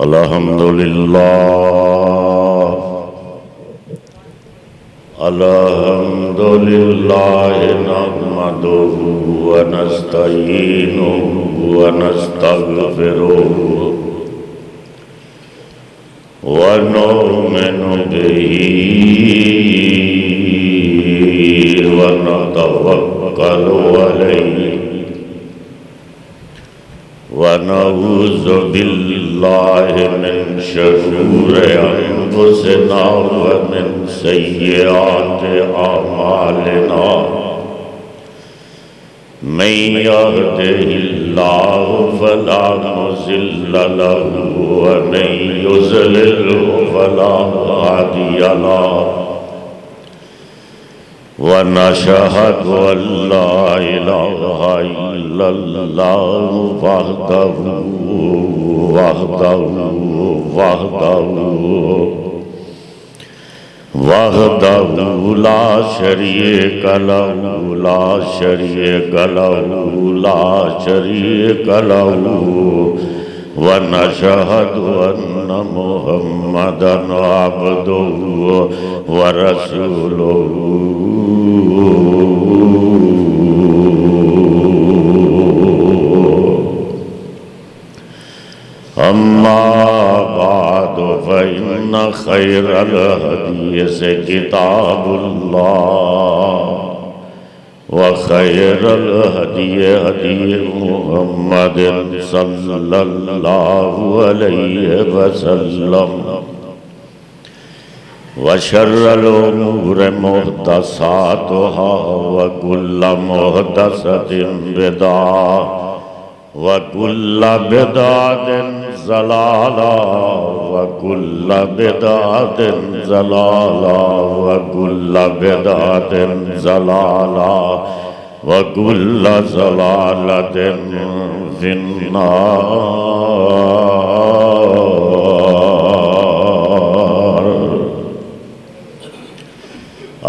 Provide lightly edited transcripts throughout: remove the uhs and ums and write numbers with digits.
अल्हम्दुलिल्लाह नहमदुहु व नस्तईनुहु व नस्तगफिरुहु व नु'मिनु बिही व नतवक्कलु अलैहि व नऊज़ु बिल्लाहि मिन शुरूरि अंफुसिना व मिन सय्यिआति अमालिना मन यहदिहिल्लाहु फला मुज़िल्ल लहु व मन युज़लिल्हु फला हादिय लहु व नशहदु अल्ला इलाहा इल्लल्लाहु वहदहु ला शरीका लहु व नशहदु अन्न मुहम्मदन अब्दुहु व रसूलुहु अम्मा बादु फ़इन्न खैरल हदीस किताबुल्लाह व खैरल हदी हदी मुहम्मदिन सल्लल्लाहु अलैहि वसल्लम व शर्रल उमूरि मुहदसातुहा व कुल्लु मुहदसतिन बिदअह व कुल्लु बिदअतिन ज़लाला व कुल्लु बिदअतिन ज़लाला व कुल्लु बिदअतिन ज़लाला व कुल्लु ज़लालतिन फिन्नार।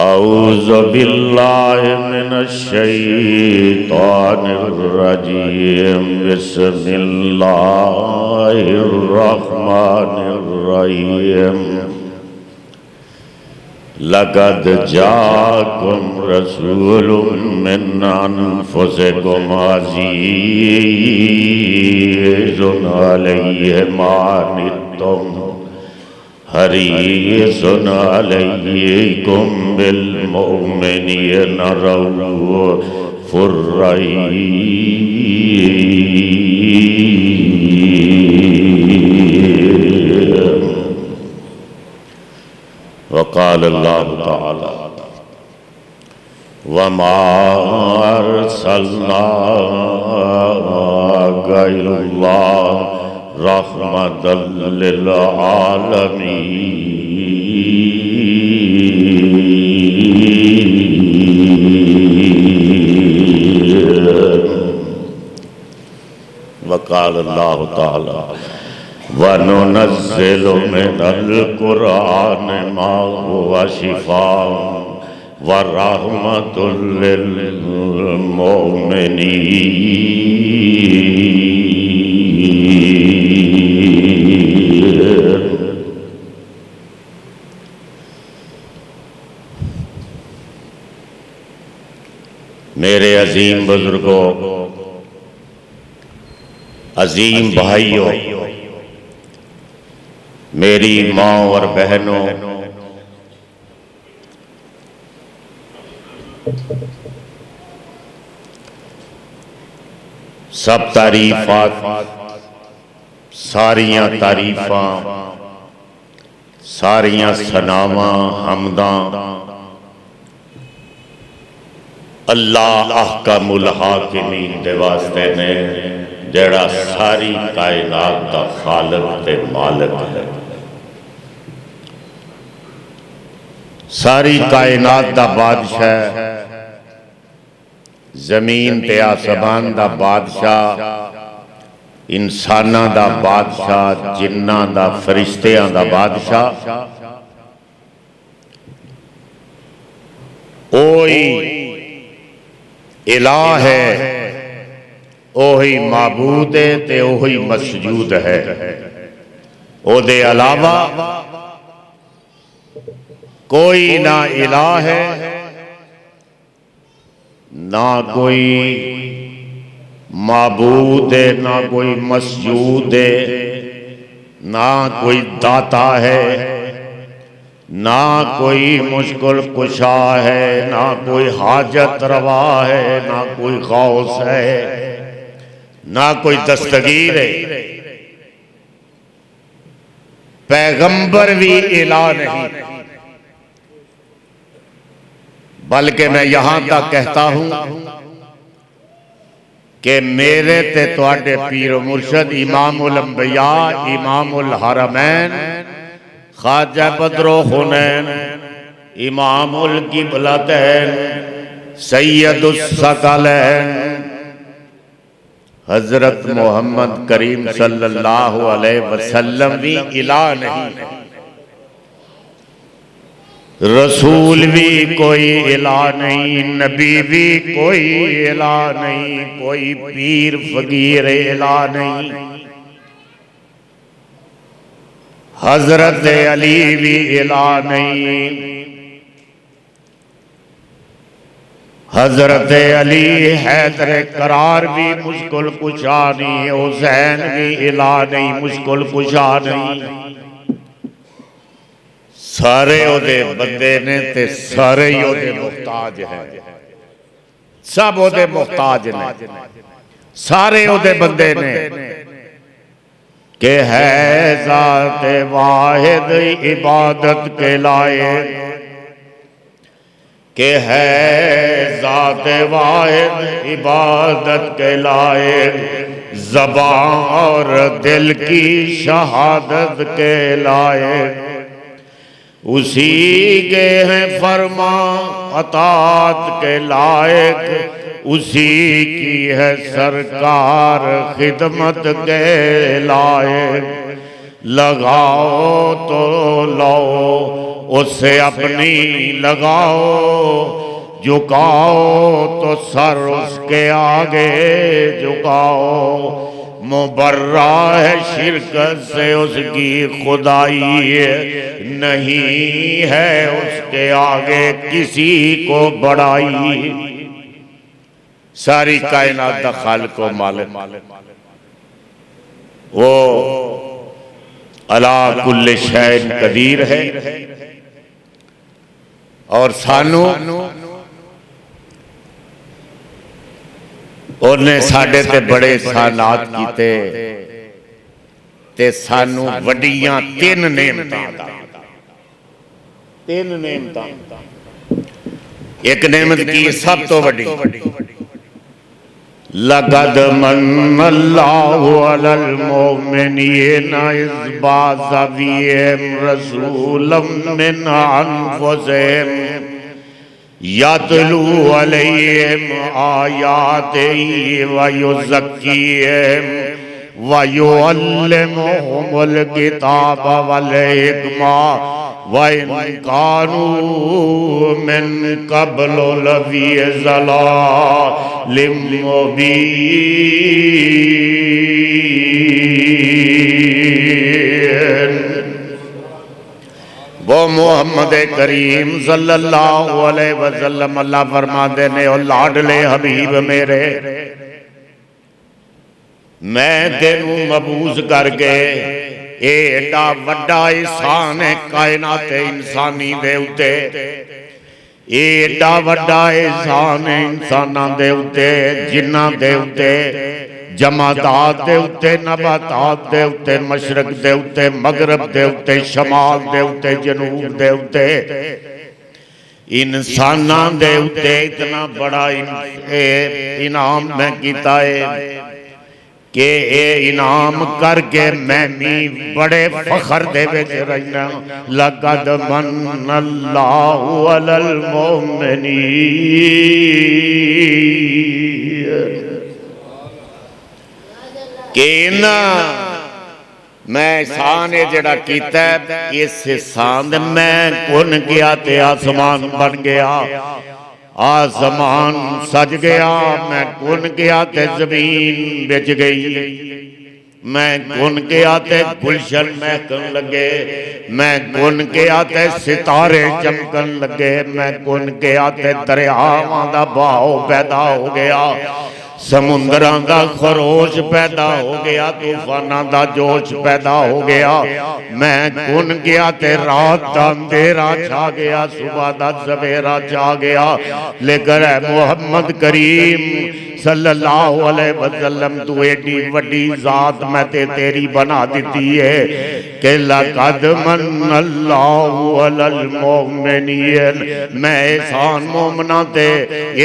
औज़ु बिल्लाहि मिनश शैतानिर रजीम। बिस्मिल्लाहिर रहमानिर रहीम। लक़द जाअकुम रसूलुम मिन अनफुसिकुम अज़ीज़ुन अलैहि मा अनित्तुम हरीसुन अलैकुम बिल मुमिनीना रऊफ़ुर रहीम। वक़ाल अल्लाहु तआला वमा अर्सलनाका इल्ला रहमतल लिल आलमीन। वक़ाल अल्लाहु तआला वनुनज़्ज़िलु मिनल क़ुरआनि मा हुवा शिफ़ाउन व रहमतुल लिल मुमिनीन। मेरे अजीम बुजुर्गों, अजीम भाइयों, मेरी माँ और बहनों, सब तारीफात, सारियां तारीफां, सारियां सनावां हमदां अल्लाह अहकमुल हाकिमीन दे वास्ते ने, जेड़ा सारी कायनात दा खालिक ते मालिक है। सारी कायनात दा बादशाह, जमीन ते आसमान दा बादशाह, इंसानां दा बादशाह, जिन्नां दा, फरिश्तियां दा बादशाह, ओही इलाह है, ओही माबूद है ते ओही मसजूद है। ओदे अलावा कोई ना इला है, ना कोई माबूद है, ना कोई मसजूद है, ना कोई दाता है, ना कोई मुश्किल कुशा है, ना कोई हाजत रवा है, ना कोई गौस है, ना कोई दस्तगीर है। पैगंबर भी इला नहीं, बल्कि मैं यहां तक कहता हूं कि मेरे ते तुहाडे पीर मुर्शद इमामुल अंबिया इमामुल हरमैन ख्वाजा बदरो हुनैन इमामुल किबलतैन सैयदुस सकलैन हजरत मोहम्मद करीम सल्लल्लाहु अलैहि वसल्लम भी इला नहीं, रसूल भी कोई इला नहीं, नबी भी कोई इला नहीं, कोई पीर फकीर इला नहीं, हजरत अली भी इला नहीं, हजरत अली हैदर करार भी मुश्किल कुशा नहीं, हुसैन भी इला नहीं, मुश्किल कुशा नहीं। सारे ओदे बंदे ने ते सारे ही ओदे मुहताज हैं, सब ओदे मुहताज ने, सारे ओदे बंदे ने के है ज़ात वाहिद इबादत के लायक, के है ज़ात वाहिद इबादत के लायक, ज़बान और दिल की शहादत के लायक, उसी के हैं फरमा अतात के लायक, उसी की है सरकार खिदमत के लायक। लगाओ तो लो उससे अपनी लगाओ, झुकाओ तो सर उसके आगे झुकाओ, मुबर्रा है शिरकत से उसकी खुदाई नहीं है, उसके आगे किसी को बड़ाई। सारी कायनात दा खालिक व मालिक वो अला कुल्ले शैइन कदीर है। और सानू उन्हें साडे ते बड़े एहसानात कीते ते सानू वड्डियां तीन नेमतां दा, तीन नेमतां। एक नेमत की सब तो वड्डी, लक़द मन्नल्लाहु अलल मुमिनीना इज़ बअसा फ़ीहिम रसूलन मिन अनफ़ुसिहिम यतलू अलैहिम आयातिही व युज़क्कीहिम व युअल्लिमुहुमुल किताब वल हिकमा व इन कानू मिन क़ब्लु लफ़ी ज़लालिम मुबीन। वो मोहम्मद करीम सल्लल्लाहु अलैहि वसल्लम अल्लाह फरमाते ने, ओ लाडले हबीब मेरे, मैं तेनू मबूस करके एडा वड्डा एहसान है कायनात इंसानी दे उते, एडा वड्डा एहसान है इंसानां दे उते, जिन्हां दे उते, जमादात दे उते, नबातात दे उते, मशरक दे उते, मगरब दे उते, शमाल दे उते, जनूब दे उते, इंसानां दे उते इतना बड़ा इनाम मैं कीता है कि ये इनाम करके मैं भी बड़े फखर दे विच रहना। लक़द मन्नल्लाहु अलल मुमिनीन, कि ना मैं एहसान है जड़ा कीता, इस एहसान मैं कुन गया ते आसमान बन गया, आसमान सज गया, मैं कुन गया ते जमीन बिच गई। मैं गुन के आते गुलशन महकन लगे, मैं गुन के आते सितारे चमकन लगे, मैं गुन के आते दरियावां दा बहाव पैदा हो गया, समुद्रां दा खरोश पैदा हो गया, तूफानां दा जोश पैदा हो गया। मैं गुन गया ते रात दा अंधेरा छा गया, सुबह दा सवेरा छा गया। लेकर मोहम्मद करीम सल्लल्लाहु अलैहि वसल्लम तू एडी वड्डी जात मैं ते तेरी बना दी है कि लक़द मन्नल्लाहु अलल मोमिनीन, मैं एहसान मोमना ते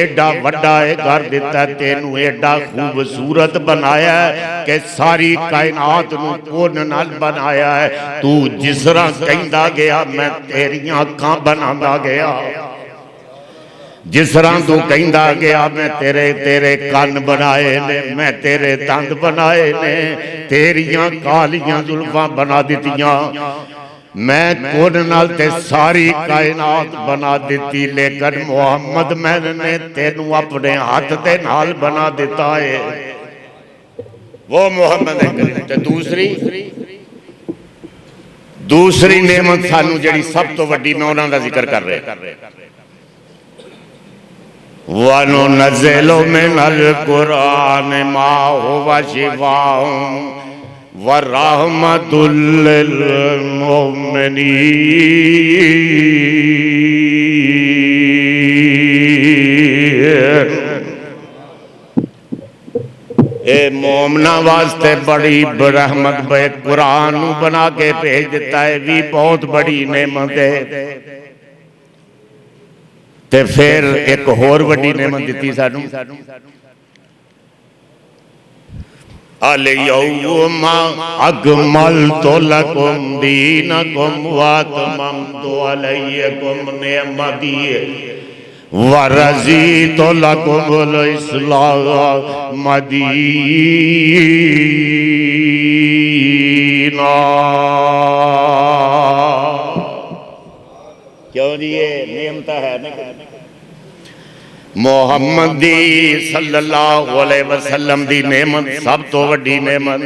एडा वड्डा है कर दिता, तेनू एडा खूबसूरत बनाया है कि सारी कायनात नू कोन नाल बनाया है। तू जिस तरह कहंदा गया मैं तेरियां अखां बनांदा गया, जिस तरह तू कहंदा गया मैं तेरे तेरे कान बनाए ने, मैं तेरे दंद बनाए ने, तेरियां कालियां जुल्फां बना दितियां, मैं कोन नाल ते सारी कायनात बना दी। लेकिन मोहम्मद मैंने तेनू अपने हाथ दे नाल बना दिता है, वो मोहम्मद करीम। ते दूसरी नेमत सानू जिहड़ी सब तो वड्डी, मैं उन्हां दा जिक्र कर रहा, वनुनज़्ज़िलु मिनल कुरान मा हुवा शिफ़ाउन व रहमतुल लिल मुमिनीन। ए मोमना वास्ते बड़ी रहमत बे कुरान बना के भेज दिता है, भी बहुत बड़ी नेमत है। ते फिर एक होर वड्डी नेमत दिती सानू, अल-यौमा अकमलतु लकुम दीनकुम व अतममतु अलैकुम निअमती व रज़ीतु लकुमुल इस्लाम दीना। क्यों जी, ये नेमत है ना मोहम्मद सल्लल्लाहु अलैहि वसल्लम दी नेमत सब तो वड्डी नेमत,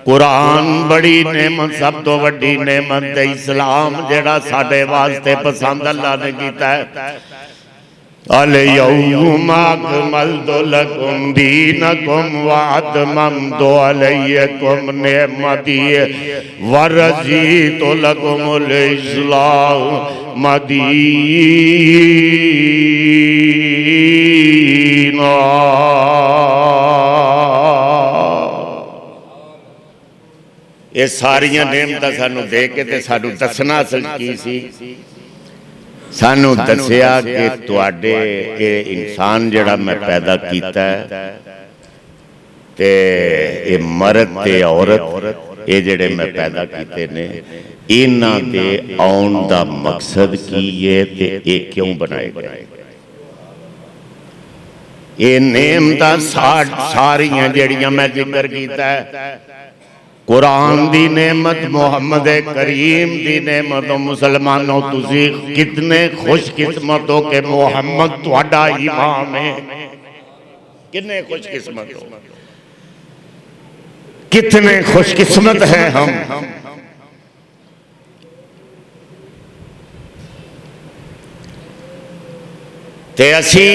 कुरान बड़ी नेमत सब तो वड्डी नेमत, इस्लाम जेड़ा साडे वास्ते पसंद अल्लाह ने कीता है। अल-यौमा अकमलतु लकुम दीनकुम व अतममतु अलैकुम निअमती व रज़ीतु लकुमुल इस्लाम दीना। ये सारियां नेमतां सानू दे के ते सानू दसना की सी, सानू दसिया कि तुहाडे ये इंसान जिहड़ा मैं पैदा कीता है ते ये मर्द ते औरत ये जिहड़े मैं पैदा कीते ने, इन्हां दे आउण दा मकसद की है ते ये क्यों बनाए गए। ये नेमतां सारियां जिहड़ियां मैं जिक्र कीता है, कुरान दी नेमत, मोहम्मद करीम दी नेमत, मुसलमानों तुसी कितने खुशकिस्मत हो कि मोहम्मद तुहाडा इमाम है। कितने खुशकिस्मत हो, कितने खुशकिस्मत हैं हम। ते असी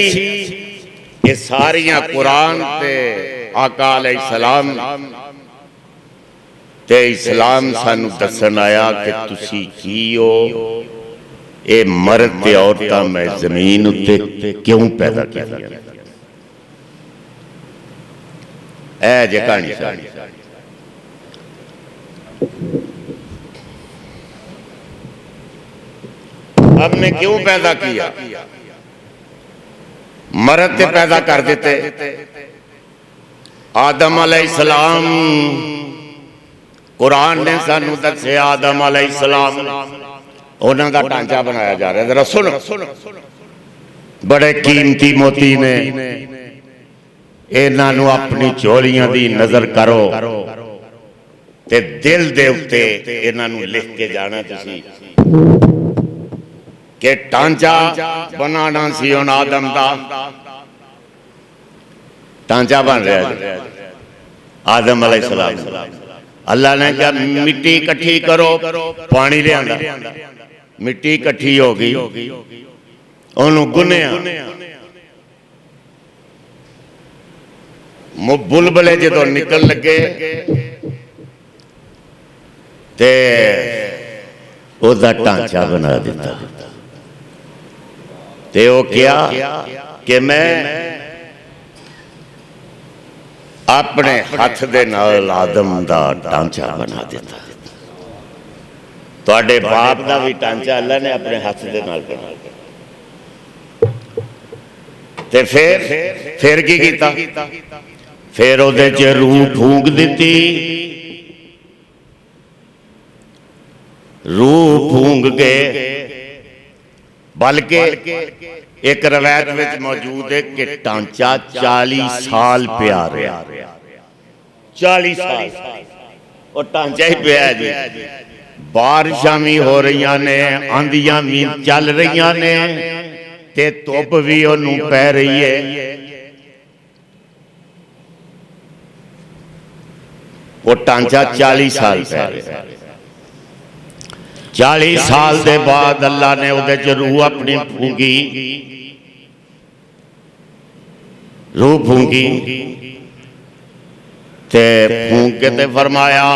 ये सारियां कुरान ते आका अलैहिस्सलाम ते इस्लाम सानू दसन आया कि तुसी की हो, ये मर्द ते औरतां मैं जमीन उत्ते क्यों पैदा कीतियां। ऐ जे कहानी सारी हमने क्यों पैदा किया, मर्द ते पैदा कर देते। आदम अलैहिस्सलाम, कुरान ने सानू दसे आदम अलैहिस्सलाम उन्हां दा ढांचा बनाया जा रहा है। जरा सुनो, बड़े कीमती मोती ने, इन्हां नू अपनी चोलियां दी नजर करो ते दिल दे उत्ते इन्हां नू लिख के जाना तुसी कि ढांचा बनाना सी हुण आदम दा, ढांचा बन रहा है आदम अलैहिस्सलाम। अल्लाह ने कहा मिट्टी इकट्ठी करो, पानी लिया, मिट्टी इकट्ठी हो गई, ओनू गुन्निया, बुलबुले जो निकल लगे ते ओदा ढांचा बना दिता। ते वो क्या कि मैं अपने हाथ दे नाल आदम दा ढांचा बना दिता। तुहाडे बाप दा भी ढांचा अल्लाह ने अपने हाथ दे नाल बना दिता। ते फिर की कीता? फिर ओदे च रूह फूंक दी, रूह फूंक के, बल्कि एक रवायत में मौजूद है कि ढांचा 40 साल पिया रहा, 40 साल और ढांचा ही पिया जी। बारिशां भी हो रही ने, आंधियां भी चल रही ने, ते धुप भी ओनू पै रही है। वो ढांचा 40 साल पै रहा। 40 साल दे बाद अल्लाह ने उहदे च रूह अपनी फूंकी, रूह फूंकी ते फूंक के ते फरमाया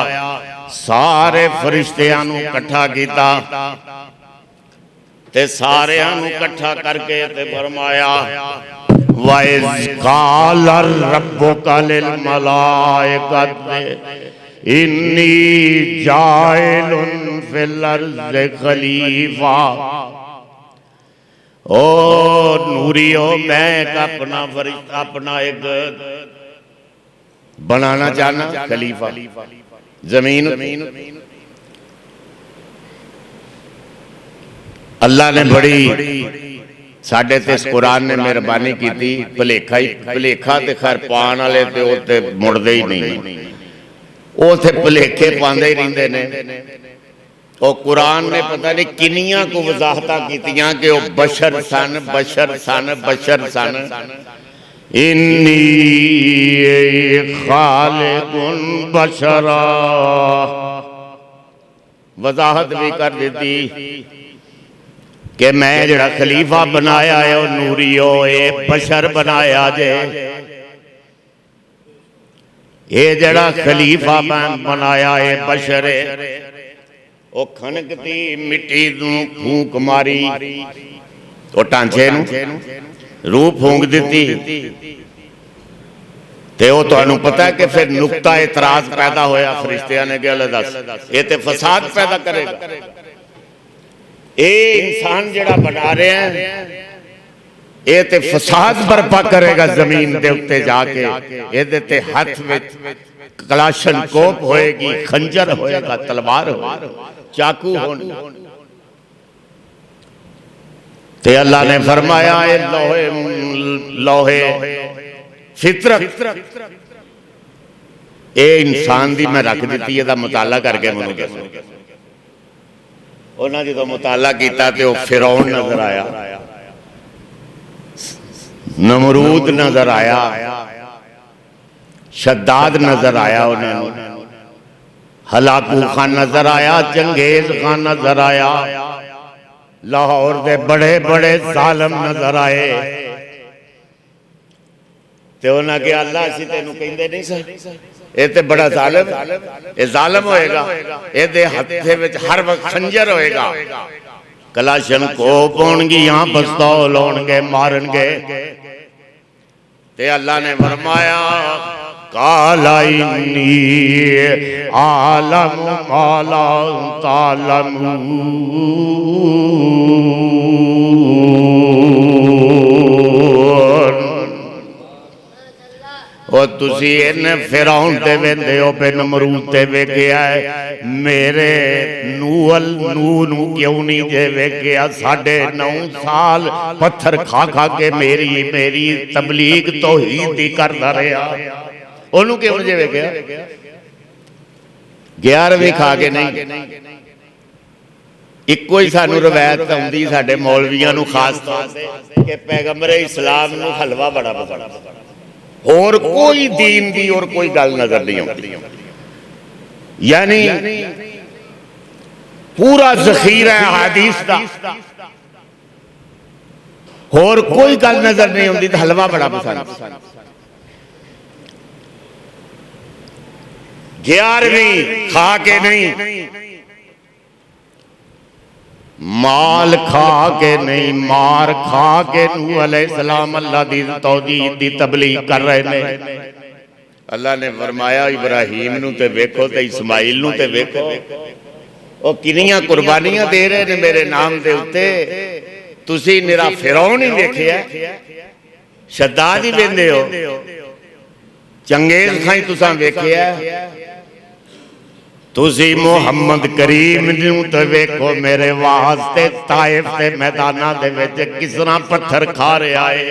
सारे फरिश्तियां नू इकट्ठा कीता ते सारियां नू इकट्ठा करके ते फरमाया वाइज़ क़ाल रब्बुका लिल मलाइकति इन्नी जाइलुन फिल अर्ज़ि खलीफा। ओ नूरियो, मैं अपना एक बनाना चाहना खलीफा जमीन। अल्लाह ने बड़ी साडे ते कुरान ने मेहरबानी की थी। भुलेखा ही भुलेखा ते खैर पान वाले ते उत्ते मुड़दे ही नहीं, उथे भुलेखे पांदे ही रहिंदे ने। और कुरान ने पता नहीं किनियां को वजाहतां कीतियां कि वो बशर सन, बशर सन, बशर सन। इन्नी खालिकुन बशरा, वजाहत भी कर दी कि मैं जड़ा खलीफा बनाया है वो नूरियो ये बशर बनाया जे। ये जड़ा खलीफा बनाया है बशर है। वो खनकती मिट्टी नूं फूंक मारी, वो ढांचे नूं रूह फूंक दी ते वो तुहानूं पता है कि फिर नुक्ता इतराज पैदा होया फरिश्तियां ने कि अल्लाह दस ये ते फसाद पैदा करेगा। ये इंसान जड़ा बना रहे हैं ये ते फसाद बर्पा करेगा जमीन दे उत्ते जाके। ये ते हाथ में कलाशन कोप होएगी, खंजर होएगा, तलवार होएगी, चाकू होगा। ते अल्लाह ने फरमाया ये लोहे लोहे फितरत ये इंसान दी मैं रख दी। एदा मुताला करके मैनूं दसो। उन्होंने जो मुताला किया तो फिरौन नजर आया, नमरूद नजर आया, शद्दाद नजर आया, उन्होंने हलाकू खान नजर आया, चंगेज खान नजर आया, लाहौर के बड़े बड़े जालम नजर आए। तो उन्हें कहा अल्लाह असीं तैनूं कहंदे नहीं सी ये तो बड़ा जालिम, ये जालिम होएगा, ये हत्थे विच हर वक्त खंजर होएगा, कलाशन कोप होणगियां, पिस्तौल होणगे, मारनगे। ते अल्लाह ने फरमाया काला इन्नी आलम माला तालमून। और तुसी इन फिरौन ते वेंदे हो पे नमरूद ते वेखिया है, मेरे नूअल नूह नू क्यों नहीं जे वेखिया? 9.5 साल पत्थर खा खा के मेरी तबलीग तौहीद दी करदा रहा, ओनू क्यों जे वेखिया? 11वीं खा के नहीं। इको ही सानू रवायत आउंदी साडे मौलवियां नू खास तौर ते कि पैगंबर इस्लाम नू हलवा बड़ा पसंद, और कोई दीन दी और कोई गल नजर नहीं आती। यानी पूरा जखीरा है हदीस का, और कोई गल नजर नहीं आती। तो हलवा बड़ा पसंद। 11वीं खा के नहीं, माल खा के नहीं, मार खा के नूह अलैहिस्सलाम अल्लाह दी तौहीद दी तबलीग कर रहे ने। अल्लाह ने फरमाया इब्राहिम नू ते वेखो ते इस्माइल नू ते वेखो, ओ किनियां कुर्बानियां दे रहे ने मेरे नाम दे उत्ते। तुसी निरा फिरौन ही वेखिया, शद्दाद ही वेंदे हो, चंगेज खां तुसां वेखिया। तुसी मुहम्मद करीम नू ते वेखो मेरे वास्ते ताइफ दे मैदानां दे विच किस तरह पत्थर खा रहा है,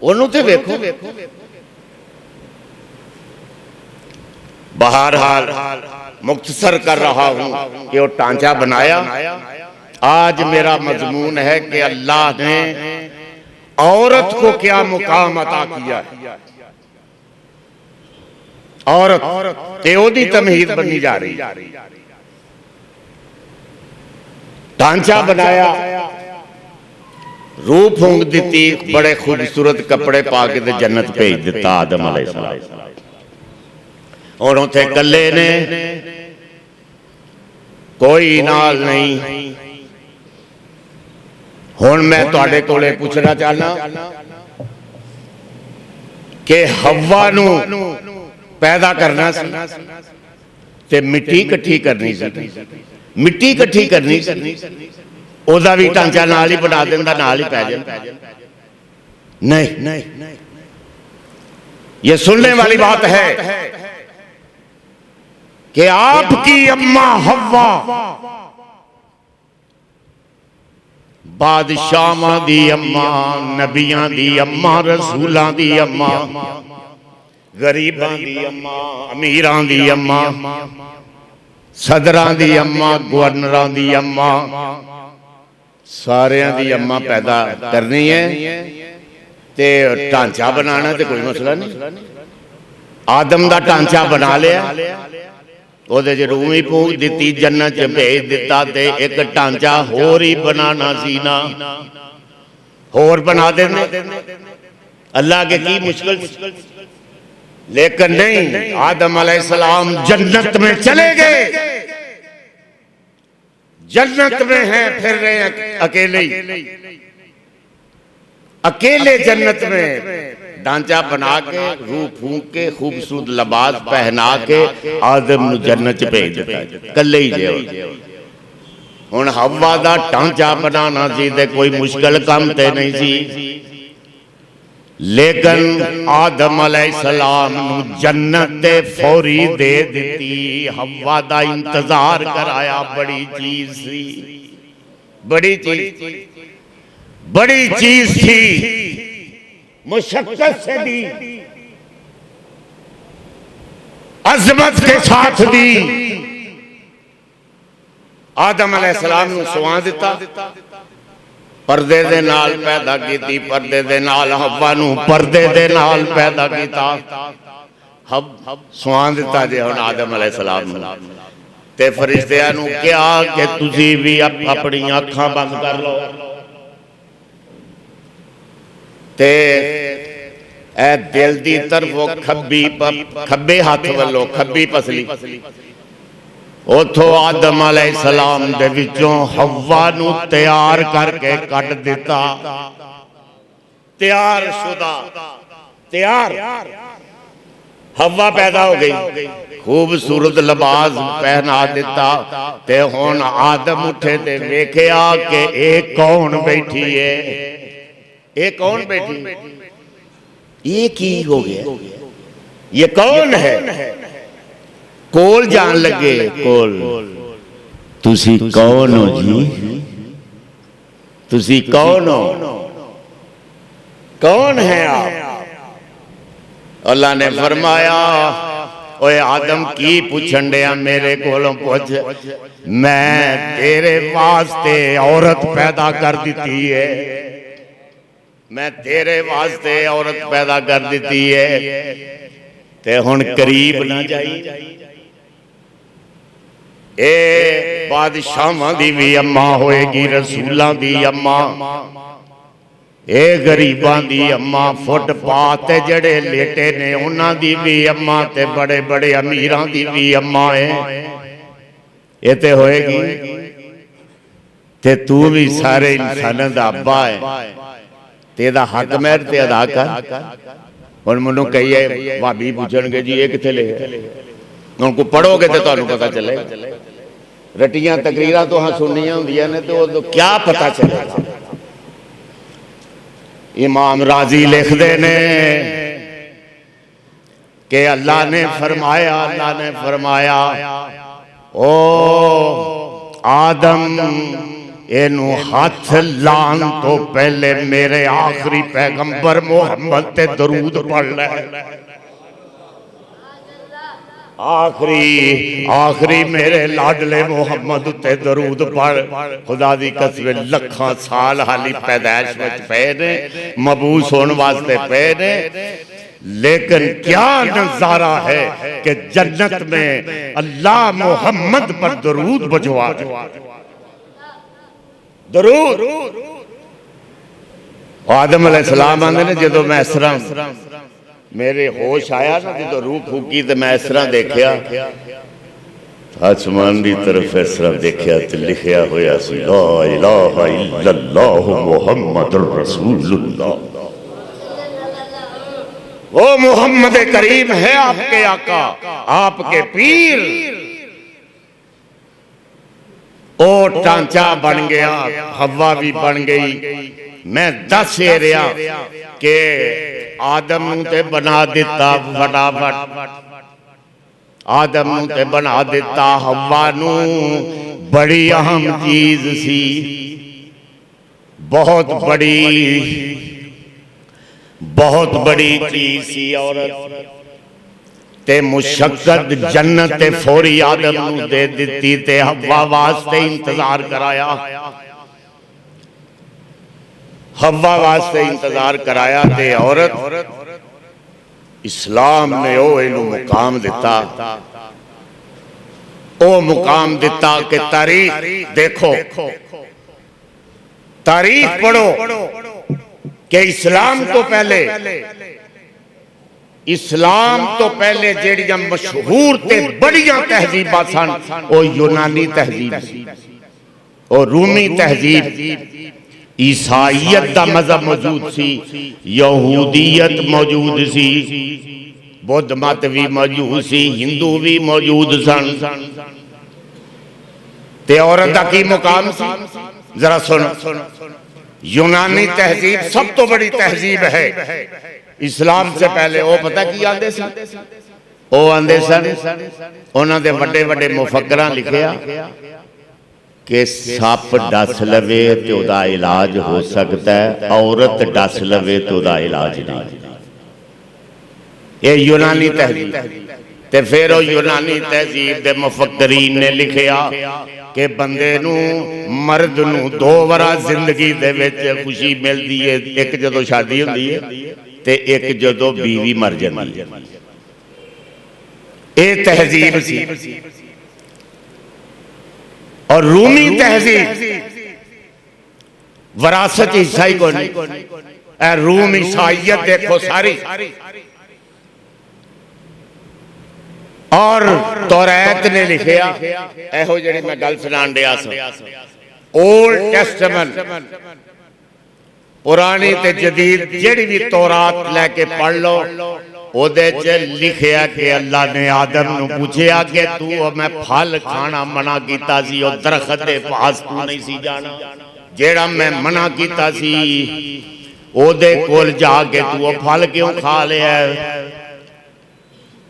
ओनू ते वेखो। बहरहाल मुख्तसर कर रहा हूं कि वो ढांचा बनाया। आज मेरा मजमून है कि अल्लाह ने औरत को क्या मुकाम अता किया है। औरत ते ओदी तमहीद बननी जा रही। ढांचा बनाया, रूप फूंक दी, बड़े खूबसूरत कपड़े पा के जन्नत भेज दिता आदम अलैहिस्सलाम। और उथे कल्ले ने, कोई नाल नहीं। हुण मैं तुहाडे कोले पूछना चाहना कि हव्वा नू पैदा करना सी ते मिट्टी इकट्ठी करनी सी। मिट्टी इकट्ठी करनी सी, ओदा भी ढांचा नाल ही बना देंदा, नाल ही पै जांदा। नहीं, ये सुनने वाली बात है कि आपकी अम्मा हव्वा बादशाहां दी अम्मा, नबियां दी अम्मा, रसूलां दी अम्मा, गरीबां दी अम्मा, अमीरां दी अम्मा, सदरां दी अम्मा, गवर्नरां दी अम्मा, सारियां दी अम्मा पैदा करनी है। ते ढांचा बनाना ते कोई मसला नहीं। आदम दा ढांचा बना लिया, ओदे च रूह ही फूक दी, जन्नत च भेज दिता। ते एक ढांचा होर ही बनाना सी ना, होर बना देंदे। अल्लाह के की मुश्किल। लेकिन नहीं, आदम अलैहिस्सलाम जन्नत में चले गए, जन्नत में हैं, फिर रहे अकेले ही, अकेले जन्नत में। ढांचा बना के, रूह फूंक के, खूबसूरत लिबास पहना के आदम नू जन्नत च भेज दिता, कल्ले ही जे। हुण हव्वा दा ढांचा बनाना सी ते कोई मुश्किल काम ते नहीं सी। लेकिन आदम अलैहिस्सलाम नू जन्नत ते फौरी दे दिती। हव्वा दा इंतजार कराया, बड़ी चीज सी, बड़ी चीज थी, मुशक्कत से दी, अजमत के साथ दी। आदम अलैहिस्सलाम नू सुवा दिता, पर्दे दे नाल पैदा कीती, पर्दे दे नाल हव्वा नू पर्दे दे नाल पैदा कीता। सुवा दिता जे हुण आदम अलैहिस्सलाम नू। ते फरिश्तियां नू कहा कि तुसी भी अपनी अखां बंद कर लो। ते ए दिल दी तरफ खब्बे हाथ वालों, खब्बी पसली, उथों आदम अलैहिस्सलाम दे विचों हव्वा नू तैयार करके कट दिता। तैयार शुदा, तैयार हव्वा पैदा हो गई, खूबसूरत लिबास पहना दिता। ते हुण आदम उठे ते वेखिया कि ए कौन बैठी है, ये कौन बैठी, ये की हो गया, ये कौन है। कोल जान लगे, कोल तुसी कौन हो जी, तुसी कौन हो, कौन है आप। अल्लाह ने फरमाया, ओए आदम की पूछन दिया, मेरे कोलों पूछ, मैं तेरे वास्ते औरत पैदा कर दी है, मैं तेरे वास्ते औरत पैदा कर दी है। ते हुण करीब ना जाई। ए बादशाहां दी भी अम्मा होएगी, रसूलां दी अम्मा, ए गरीबां दी अम्मा, फुटपाथ ते जड़े लेटे ने उन्हां दी भी अम्मा, ते बड़े बड़े अमीरां दी भी अम्मा है। ये ते होएगी। ते तू भी सारे इंसानां दा अब्बा है, तेरा हक महर ते अदा कर। हुण मैनूं कई भाभी पूछणगे जी ये कित्थे लिखे, उनको पढ़ोगे तो तुहानूं पता चलेगा। रटियां तकरीरां तो हाँ सुनियां होंदियां ने, तो क्या पता चलेगा। इमाम राजी लिखते ने कि अल्लाह ने फरमाया, अल्लाह ने फरमाया, ओ आदम एनू हाथ लान तो पहले मेरे आखिरी पैगंबर मोहम्मद ते दरूद पढ़ ले। आखिरी आखिरी मेरे लाडले मोहम्मद ते दरूद पढ़। खुदा दी कसम लखां साल हाली पैदाइश विच पे ने, मबूस होने वास्ते पे ने, लेकिन क्या नजारा है कि जन्नत में अल्लाह मोहम्मद पर दरूद बजवा दरूद। आदम अलैहिस्सलाम आंदे ने जदों मैं इस तरह मेरे होश आया ना, जो रूह फूकी तो मैं इस तरह देखा, आसमान की तरफ इस तरह देखा तो लिखा होया सी ला इलाहा इल्लल्लाह मुहम्मदुर रसूलुल्लाह। वो मोहम्मद करीम है आपके आका, आपके पीर। ओ टांचा बन गया, हवा भी बन गई। मैं दस रहा के आदम नूं ते बना दिता फटाफट, आदम नूं ते बना दिता, हवा नूं बड़ी अहम चीज सी, बहुत बड़ी चीज सी औरत। ते मुशक्कत जन्नत ते फौरी आदम नूं दे दिती, ते हवा वास्ते इंतजार कराया, हवा वास्ते इंतजार कराया। ते औरत इस्लाम ने ओ इनू मुकाम दिता, ओ मुकाम दिता कि तारीख देखो, तारीख पढ़ो कि इस्लाम तो पहले जेड़ियां मशहूर ते बड़ियां तहजीबां सन, ओ यूनानी तहजीब सी, ओ रूमी तहजीब, ईसाईयत का मजहब मौजूद सी, यहूदियत मौजूद सी, बौद्ध मत भी मौजूद सी, हिंदू भी मौजूद सन। ते औरत का की मुकाम सी जरा सुन। यूनानी तहजीब सब तो बड़ी तहजीब है। इस्लाम से पहले वो पता की आंदे सन, वो आंदे सन, उन्हां दे वड्डे वड्डे मुफक्करां लिखिया कि सप डस लवे तो उदा इलाज हो सकता है, औरत डस लवे तो उदा इलाज नहीं। ये यूनानी तहजीब। ते फिर वो यूनानी तहजीब दे मुफक्करीन ने लिखिया कि बंदे नू मर्द नू दो वरा जिंदगी दे विच खुशी मिलती है, एक जदों शादी होंदी है ते एक जदों बीवी मर जाती है। ये तहजीब सी। और रूमी तहजीब वरासत ईसाई को नहीं, रूम ईसाइयत देखो सारी। और तौरात ने लिखिया, एहो जिहड़ी मैं गल सुनान दिया ओल्ड टेस्टामेंट पुरानी ते जदीद जिहड़ी भी तौरात लैके पढ़ लो, ओदे च लिखिया कि अल्लाह ने आदम नूं पूछया कि तू मैं फल खाना मना कीता सी, ओ दरखत दे पास तू नहीं सी जाना, जेड़ा मैं मना कीता सी ओदे कोल जाके तू ओ फल क्यों खा लिया।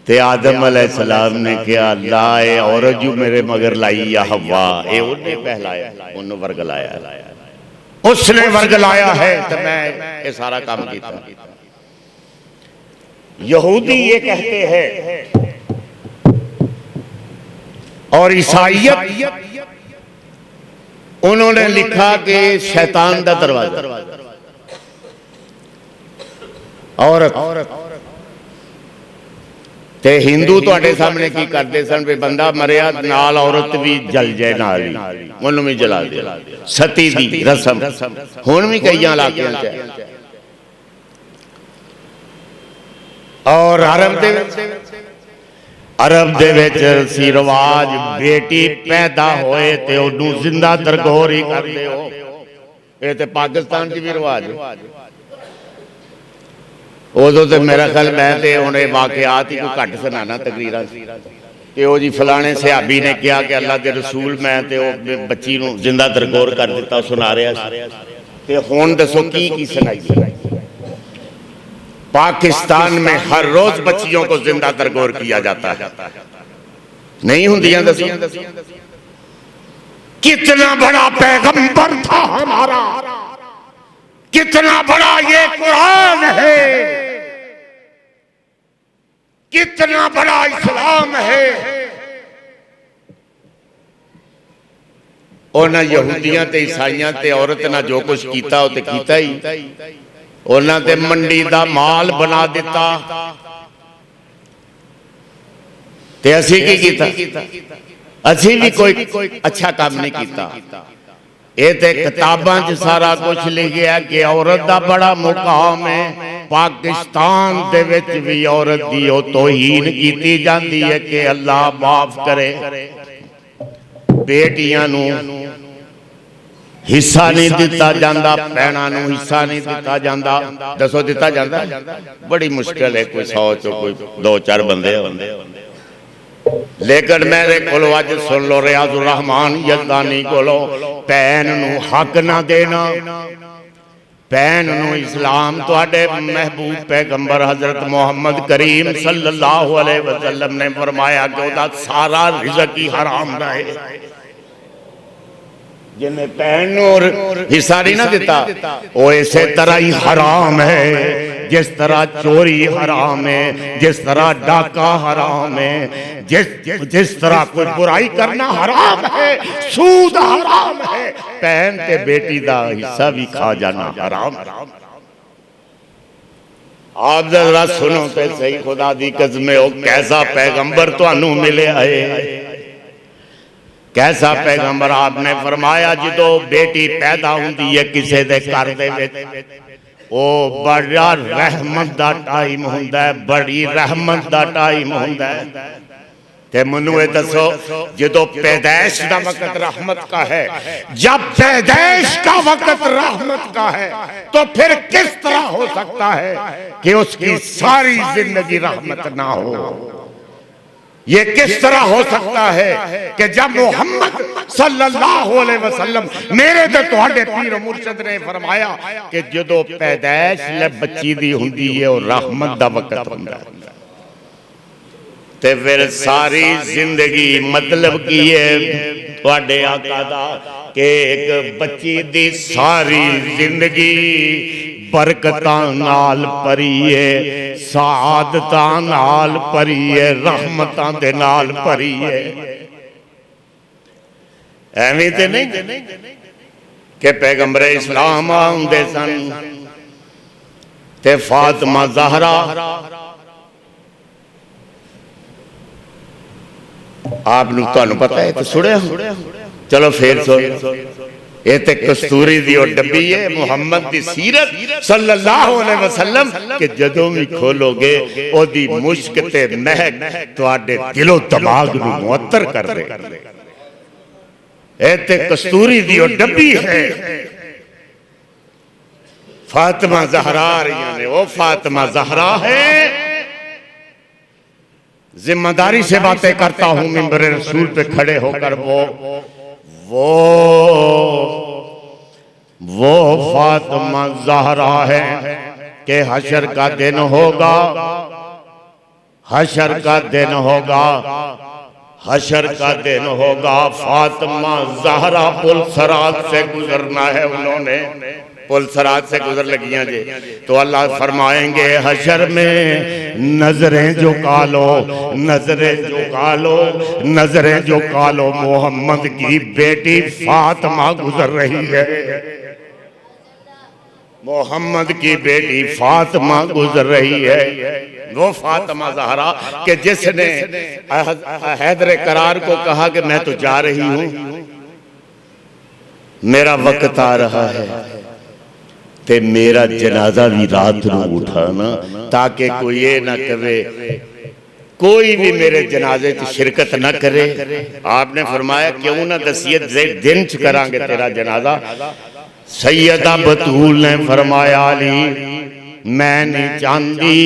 ते आदम अलैहिस्सलाम ने कहा अल्लाह ए औरत जो मेरे मगर लाई या हवा, ए ओने पहलाया, ओने वर्गलाया, उसने वर्गलाया है तो मैं ये सारा काम किया। यहूदी ये कहते हैं और ईसाईयत उन्होंने लिखा कि शैतान का दरवाजा। औरत ते हिंदू तुहाडे सामने की करते सन भी बंदा मरिया नाल औरत भी जल जाए नाल ही उन्होंने भी जला दे सती दी रस्म हुण भी कई इलाकियां च है। और अरब दे विच सी रिवाज बेटी पैदा होए ते ओनू जिंदा दरगोर ही करदे हो। ये ते पाकिस्तान च भी रिवाज है। उदों तो मेरा ख्याल मैं तो हुणे वाकयात ही कोई घट सुनाना तकरीरां कि वो जी फलाने सहाबी ने कहा कि अल्लाह के रसूल मैं तो बच्ची नूं जिंदा दरगोर कर दिता सुना रहा ते हुण दसो की सुनाई। पाकिस्तान में हर रोज बच्चियों को जिंदा दरगोर किया जाता है। नहीं हुंदियां दसो कितना बड़ा पैगंबर था हमारा, कितना बड़ा ये कुरान है, कितना बड़ा इस्लाम है। उन्हें यहूदियां ते ईसाइयां ते औरत ना जो कुछ किया वो किया ही। उन्होंने मंडी का माल बना दिता ते असी की कीता? असी भी कोई अच्छा काम नहीं किया। ये तो किताबां च सारा कुछ लिखा कि औरत का बड़ा मुकाम है। पाकिस्तान दे विच भी औरत की तौहीन की जाती है कि अल्लाह माफ करे। बेटियां नूं हिस्सा नहीं दिता जाता, भैणां नूं हिस्सा नहीं दिता जाता। दसो दिता जाता? बड़ी मुश्किल है, कोई 100 चो कोई 2-4 बंदे होंदे। लेकिन मेरे कोलों अज सुन लो रियाजुर रहमान यज़दानी कोलों भैन नूं हक ना देना। भैन नूं इस्लाम तुहाडे महबूब पैगंबर हजरत मोहम्मद करीम सल्लल्लाहु अलैहि वसल्लम ने फरमाया कि उहदा सारा रिज़्क ही हराम रहे। जिन्हें भैन नूं हिस्सा नहीं ना दिता वो इसे तरह ही हराम है। जिस तरह चोरी हराम है, जिस तरह डाका हराम है, जिस तरह कोई बुराई करना हराम है, सूद हराम है, भैन ते बेटी दा हिस्सा भी खा जाना हराम। आप जरा सुनो ते सही, खुदा दी कसम ओ कैसा पैगंबर तुहानू मिले है। कैसा पैगंबर आपने फरमाया जो बेटी पैदा होती है किसी दे घर दे विच ओ बड़ा रहमत दा टाइम हुंदा है, बड़ी रहमत दा टाइम हुंदा है। ते मैनू ये दसो जो पैदाइश का वक्त रहमत का है, जब पैदाइश का वक्त रहमत का है तो फिर किस तरह हो सकता है कि उसकी सारी जिंदगी रहमत ना हो। ये किस तरह हो सकता है कि जब मोहम्मद सल्लल्लाहु अलैहि वसल्लम मेरे ते तुहाडे पीर मुर्शद ने फरमाया कि जो पैदाइश ले बच्ची दी हुंदी है और रहमत दा वक्त हुंदा है ते फिर सारी जिंदगी मतलब की है तुहाडे आका दा कि एक बच्ची दी सारी जिंदगी बरकतां नाल भरी है, सादतां नाल भरी है, रहमतां दे नाल भरी है। एवें ते नहीं कि पैगंबर इस्लाम आउंदे सन ते फातिमा ज़हरा आप नूं तुहानूं पता है तो सुनिया। चलो फिर सुन, ये ते कस्तूरी दी और डब्बी है मुहम्मद दी सीरत सल्लल्लाहु अलैहि वसल्लम के जदों भी खोलोगे ओदी मुश्क ते महक तुहाडे दिलो दिमाग नूं मुअत्तर कर दे। ये ते कस्तूरी दी और डब्बी है। फातिमा ज़हरा रही ने, वो फातिमा ज़हरा है। जिम्मेदारी से बातें करता हूं मिंबर रसूल पे खड़े होकर वो फातिमा ज़हरा है कि हशर का दिन होगा, हशर का दिन होगा, हशर का दिन होगा। फातिमा ज़हरा पुल सरात से गुजरना है, उन्होंने पुल सरात से गुजर लगियां जी तो अल्लाह फरमाएंगे हशर में नजरें झुका लो, नजरें झुका लो, नजरें झुका लो, मोहम्मद की बेटी फातिमा गुजर रही है। मोहम्मद की बेटी फातिमा गुजर रही है। वो फातिमा ज़हरा कि जिसने हैदर करार को कहा कि मैं तो जा रही हूं, मेरा वक्त आ रहा है, ते मेरा जनाजा भी रात को उठाना, ताकि कोई ये ना कहे कोई भी मेरे जनाजे की शिरकत न करे। आपने फरमाया क्यों ना दसिए दिन च करांगे तेरा जनाजा। सैयदा बतूल ने फरमाया अली मैं नहीं चाहती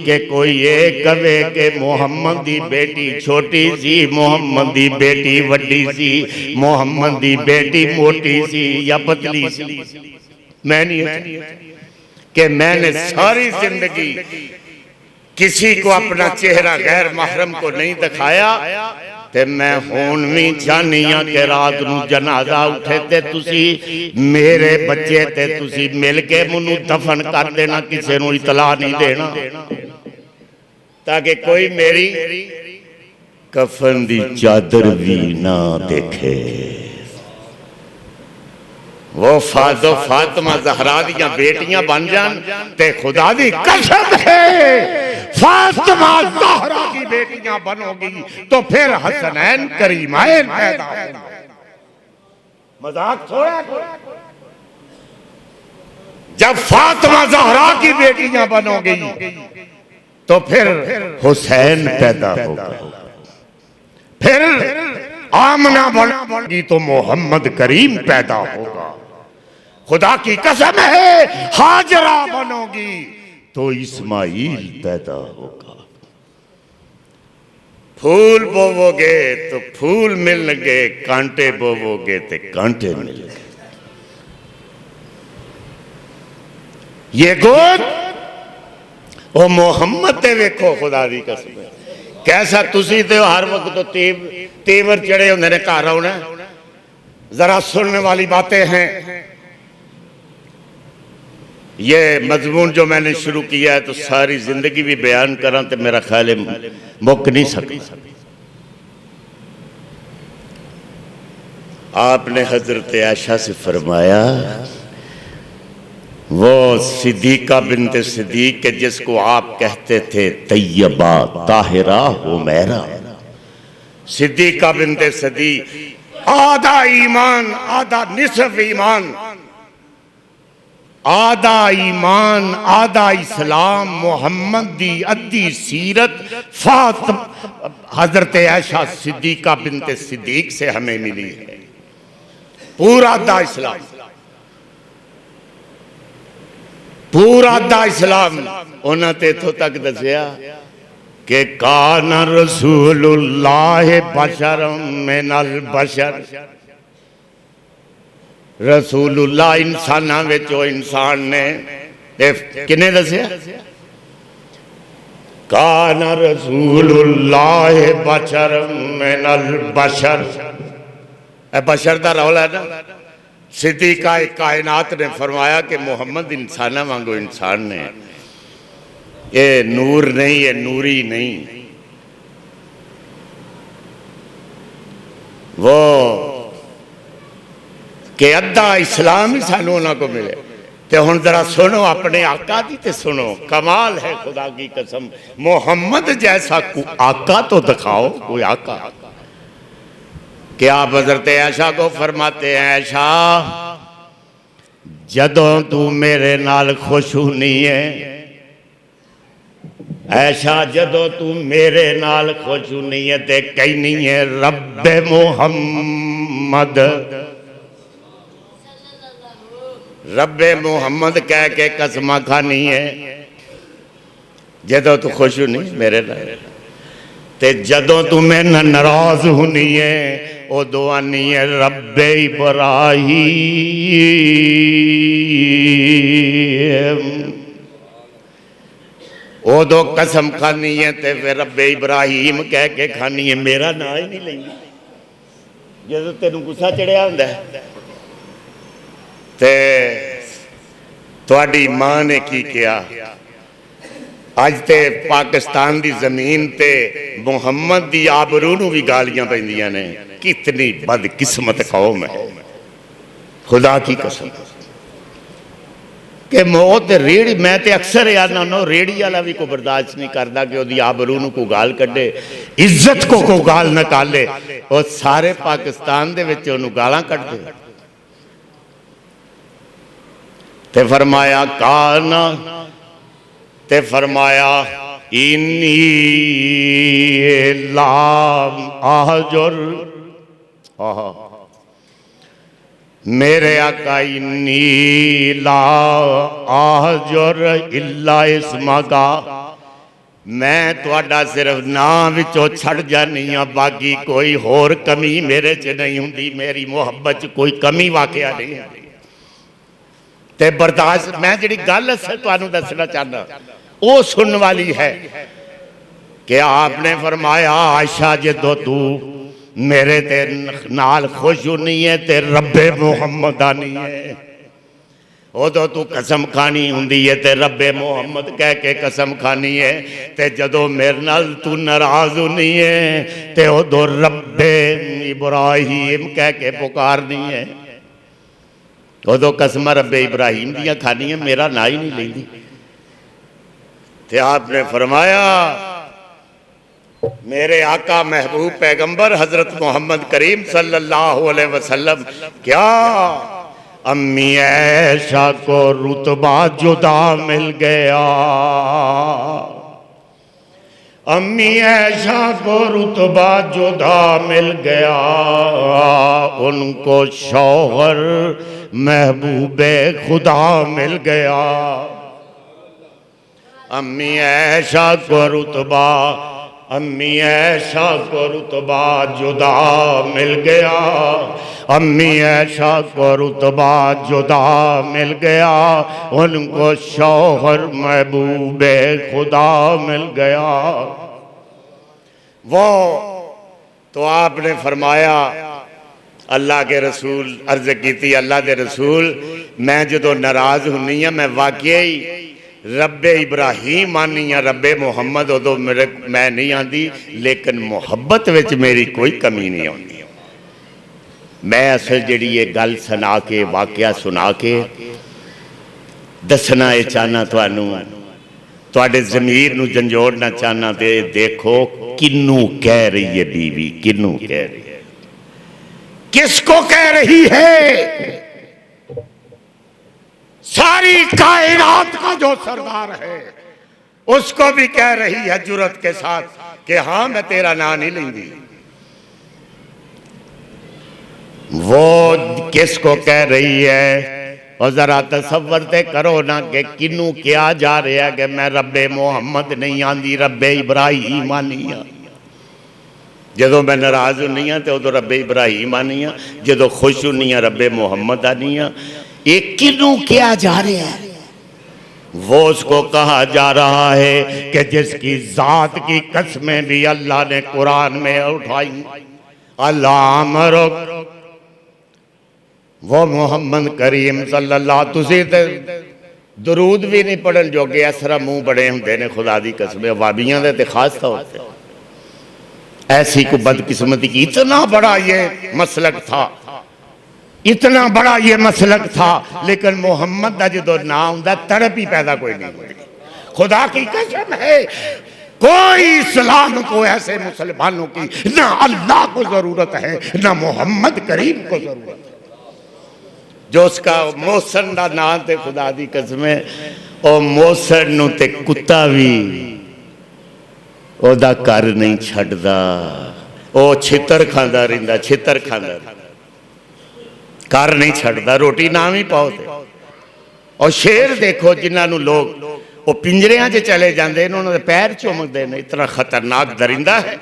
कि कोई ये कहे कि मोहम्मद दी बेटी छोटी सी, मोहम्मद दी बेटी वड्डी सी, मोहम्मद दी बेटी मोटी सी या पतली सी। मैं नहीं कि मैंने सारी जिंदगी किसी को अपना चेहरा गैर महरम को नहीं दिखाया, ते मैं हुण भी चाहनी हां कि रात नूं जनाजा उठे ते तुसी मेरे बच्चे ते तुसी मिल के मैनू दफन कर देना, किसी नूं इतला नहीं देना, ताकि कोई मेरी कफन दी चादर भी ना देखे। वो फातिमा ज़हरा दियां बेटियां बन जान ते खुदा दी कसम है फातिमा ज़हरा की बेटियां बनोगी तो फिर हसनैन करीमैन पैदा होंगे। मजाक थोड़ा। जब फातिमा ज़हरा की बेटियां बनोगी तो फिर हुसैन पैदा होगा, फिर आमना बनोगी तो मोहम्मद करीम पैदा होगा। खुदा की कसम है हाजरा बनोगी तो इस्माइल पैदा होगा। फूल बोवोगे तो फूल मिलनगे, कांटे बोवोगे तो कांटे मिलनगे। ये गोद ओ मोहम्मद ते वेखो, खुदा दी कसम है कैसा तुसी ते हर वक्त तो तेवर चढ़े होंगे ने घर आना। जरा सुनने वाली बातें हैं। ये मजमून जो मैंने शुरू किया है तो सारी जिंदगी भी बयान करा तो मेरा ख्याल मुक नहीं सकता। आपने हजरत आयशा से फरमाया वो सिद्दीका बिन्ते सिद्दीक के जिसको आप कहते थे तैयबा ताहिरा हुमैरा, सिद्दीका बिन्ते सिद्दीक आधा ईमान आधा निसफ ईमान, आधा ईमान आधा इस्लाम, मोहम्मद दी अद्धी सीरत फातिमा हजरत आयशा सिद्दीका बिन्ते सिद्दीक से हमें मिली है। पूरा आधा इस्लाम, पूरा आधा इस्लाम उन्होंने इथों तक दसिया कि कान रसूलुल्लाह बशरम मिनल बशर, रसूलुल्लाह इंसाना विच ओ इंसान ने किने दसिया कान रसूलुल्लाह बशरम मिनल बशर। बशर दा रौला है ना। सिद्दीका कायनात ने फरमाया कि मोहम्मद इंसाना वांगो इंसान ने, ये नूर नहीं, ये नूरी नहीं। वो कि अद्धा इस्लाम ही सानू उन्हां को मिले। ते हुण जरा सुनो अपने आका दी ते सुनो, कमाल है खुदा की कसम। मोहम्मद जैसा आका तो दिखाओ, कोई आका। क्या हज़रत आयशा को फरमाते हैं आयशा जदों तू मेरे नाल खुश होनी है, ऐशा जदों तू मेरे नाल खुश होनी है ते कहनी है रब्बे मोहम्मद, रब्बे मोहम्मद कह के कसम खानी है जदों तू खुश होनी मेरे नाल। ते जदों तू मेरे नाल नाराज होनी है ओ दुआनी है रब्बे इब्राहीम, ओ दो कसम खानी है ते फिर रब्बे इब्राहीम कह के खानी है, मेरा ना ही नहीं लेंगी। जदों तेनू गुस्सा चढ़िया हुंदा है ते तुहाडी मां ने की किया। अज ते पाकिस्तान की जमीन ते मुहम्मद की आबरू नूं भी गालियां पैंदियां ने। कितनी बदकिस्मत कौम है खुदा की कसम। कि मौत रेड़ी, मैं तो अक्सर यार ना रेड़ी वाला भी कोई बर्दाश्त नहीं करता कि वही आबरू को गाल कढ़े, इज्जत को गाल निकाले, और सारे पाकिस्तान दे विच उहनूं गालां कढ़दे। ते फरमाया काना, ते फरमाया इन्नी लाम आहजुर, मेरे आका इन्नी ला आहजुर इल्ला इस्मा का, मैं तुहाडा सिर्फ नाम विचों छड़ जानी हाँ, बाकी कोई होर कमी मेरे च नहीं हुंदी, मेरी मुहब्बत च कोई कमी वाकया नहीं है। ते बर्दाश्त, मैं जिहड़ी गल तुहानूं दसना चाहना वो सुनने वाली है कि आपने फरमाया आयशा जदों तू मेरे ते नाल खुश नहीं है ते रब्बे मुहम्मद आनी है, उदों तू कसम खानी हुंदी है ते रब्बे मुहम्मद कह के कसम खानी है, ते जदों मेरे नाल तू नाराज होनी है ते उदों रब्बे इब्राहिम कह के पुकारनी है। उदों कसम रब्बे इब्राहिम दियां खानी है, मेरा ना ही नहीं लेंदी। ते आपने फरमाया मेरे आका महबूब पैगंबर हजरत मोहम्मद करीम सल्लल्लाहु अलैहि वसल्लम, क्या अम्मी ऐशा को रुतबा जुदा मिल गया, अम्मी ऐशा को रुतबा जुदा मिल गया, उनको शौहर महबूबे खुदा मिल गया। अम्मी ऐशा को रुतबा, अम्मी ऐशा को रुतबा जुदा मिल गया, अम्मी ऐशा को रुतबा जुदा मिल गया, उनको शौहर महबूबे खुदा मिल गया। वो तो आपने फरमाया अल्लाह के रसूल, अर्ज की अल्लाह के रसूल, मैं जो नाराज होनी हाँ मैं वाकई ही रब्बे इब्राहिम आनी हाँ, रब्बे मुहम्मद उदों मेरे मैं नहीं आती, लेकिन मुहब्बत विच मेरी कोई कमी नहीं आती। मैं असल जी ये गल सुना के वाकया सुना के दसना ये चाहना, तुहाडे ज़मीर नूं झंजोड़ना चाहना। ते देखो किन्नू कह रही है बीवी, किन्नू कह रही है, किसको कह रही है? सारी कायनात का जो सरदार है उसको भी कह रही है जुर्रत के साथ कि हाँ मैं तेरा नाम नहीं लेंगी। वो किसको कह रही है? और जरा तसव्वुर ते करो ना कि किनू क्या जा रहा है कि मैं रब्बे मुहम्मद नहीं आंदी, रब्बे इब्राहिम आनी हाँ। जदों मैं नाराज होनी हाँ तो उदों रब्बे इब्राहिम आनी हाँ, जदों खुश होनी हाँ रब्बे मुहम्मद आनी हाँ। ये किनू क्या जा रहा है? वो उसको कहा जा रहा है कि जिसकी जात की कसमें भी अल्लाह ने कुरान में उठाई, अल्लाह अमरो, वो मोहम्मद करीम सल्लल्लाहु, तुसी ते दरूद भी नहीं पढ़न जोगे, असरा मुंह बड़े होंदे ने, खुदा दी कसम वाबियां दे ते खास तौर पे। ऐसी को बदकिस्मती की, इतना बड़ा ये मसलक था, इतना बड़ा ये मसलक था, लेकिन मोहम्मद का जो नाम होंदा तड़प ही पैदा कोई नहीं होती। खुदा की कसम है कोई इस्लाम को ऐसे मुसलमानों की ना अल्लाह को जरूरत है ना मोहम्मद करीम को जरूरत है। जो उसका मोहसन का नाम ते खुदा दी कसम है, और मोहसन नूं ते कुत्ता भी ओदा घर नहीं छड्डदा, ओ छितर खांदा रहिंदा, छितर खांदा, घर नहीं छड्डदा, रोटी नाम ही पाओ ते। और शेर देखो जिन्होंने लोग वो पिंजरियां च चले जाते हैं, उन्होंने पैर चुमते हैं, इतना खतरनाक दरिंदा है।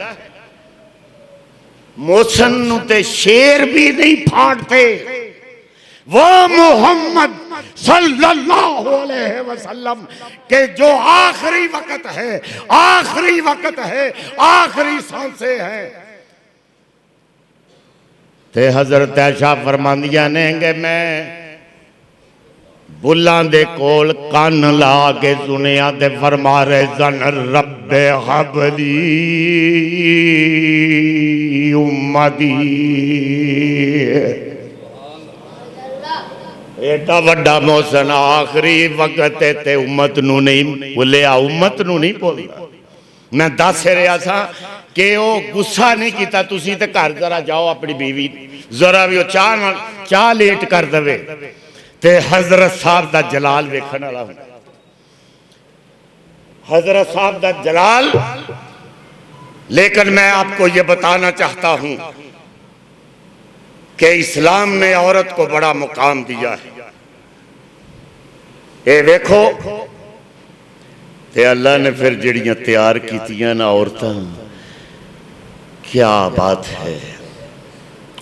मोहसन नूं ते शेर भी नहीं फाड़ते। वो मोहम्मद सल्लल्लाहु अलैहि वसल्लम के जो आखिरी वक्त है, आखिरी वक्त है, आखिरी सांसें हैं, ते हजरत आयशा फरमांदियां ने कि मैं बुल्लां दे कोल कान ला के सुनिया ते फरमा रहे सन रब्बे हबली उम्मती। एडा वड्डा मोहसन आखिरी वक्त ते उम्मत नू नहीं भुलिया, उम्मत नू नहीं भुलदा। मैं दस रहा था कि वो गुस्सा नहीं किया। तुसी ते घर जरा जाओ अपनी बीवी जरा भी चाह लेट कर दे ते हजरत साहब दा जलाल वेखण वाला हुंदा। हजरत साहब दा जलाल। लेकिन मैं आपको ये बताना चाहता हूं कि इस्लाम ने औरत को बड़ा मुकाम दिया है। ये देखो ते अल्लाह ने फिर जड़ियां तैयार कीतियां ना औरतां, क्या बात है।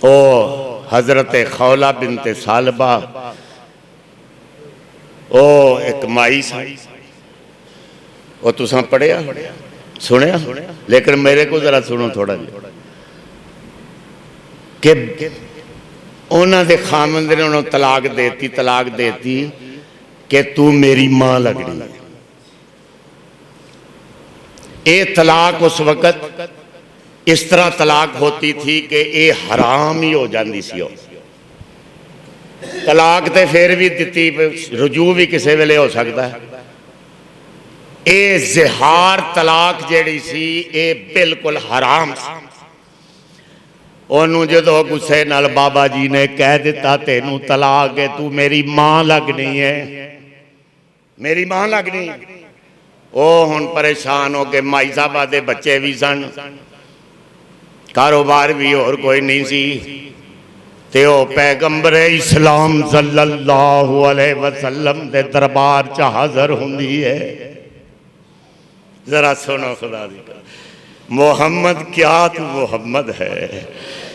ओ हजरत खौला बिनते सालबा, ओ एक माई सी, वो तुसा पढ़िया सुनिया, लेकिन मेरे को जरा सुनो थोड़ा जी कि उन्होंने दे खामंद ने उन्होंने तलाक देती कि तू मेरी मां लगनी है। ये तलाक उस वक्त इस तरह तलाक होती थी कि ये हराम ही हो जाती सी। तलाक तो फिर भी दी, रुजू भी किसी वेले हो सकता है। ये ज़िहार तलाक जिहड़ी सी ये बिल्कुल हराम सी। ओनू जो गुस्से नाल बाबा जी ने कह दिता तेनू तलाक है, तू मेरी मां लगनी है, मेरी मां लगनी है। ओ हुण परेशान हो के माई साहबा दे बच्चे भी सन, कारोबार भी और कोई नहीं सी, ते ओ पैगंबर इस्लाम सल्लल्लाहु अलैहि वसल्लम दे दरबार च हाज़र हुंदी है। जरा सुनो खुदा दी, मोहम्मद क्या तू मोहम्मद है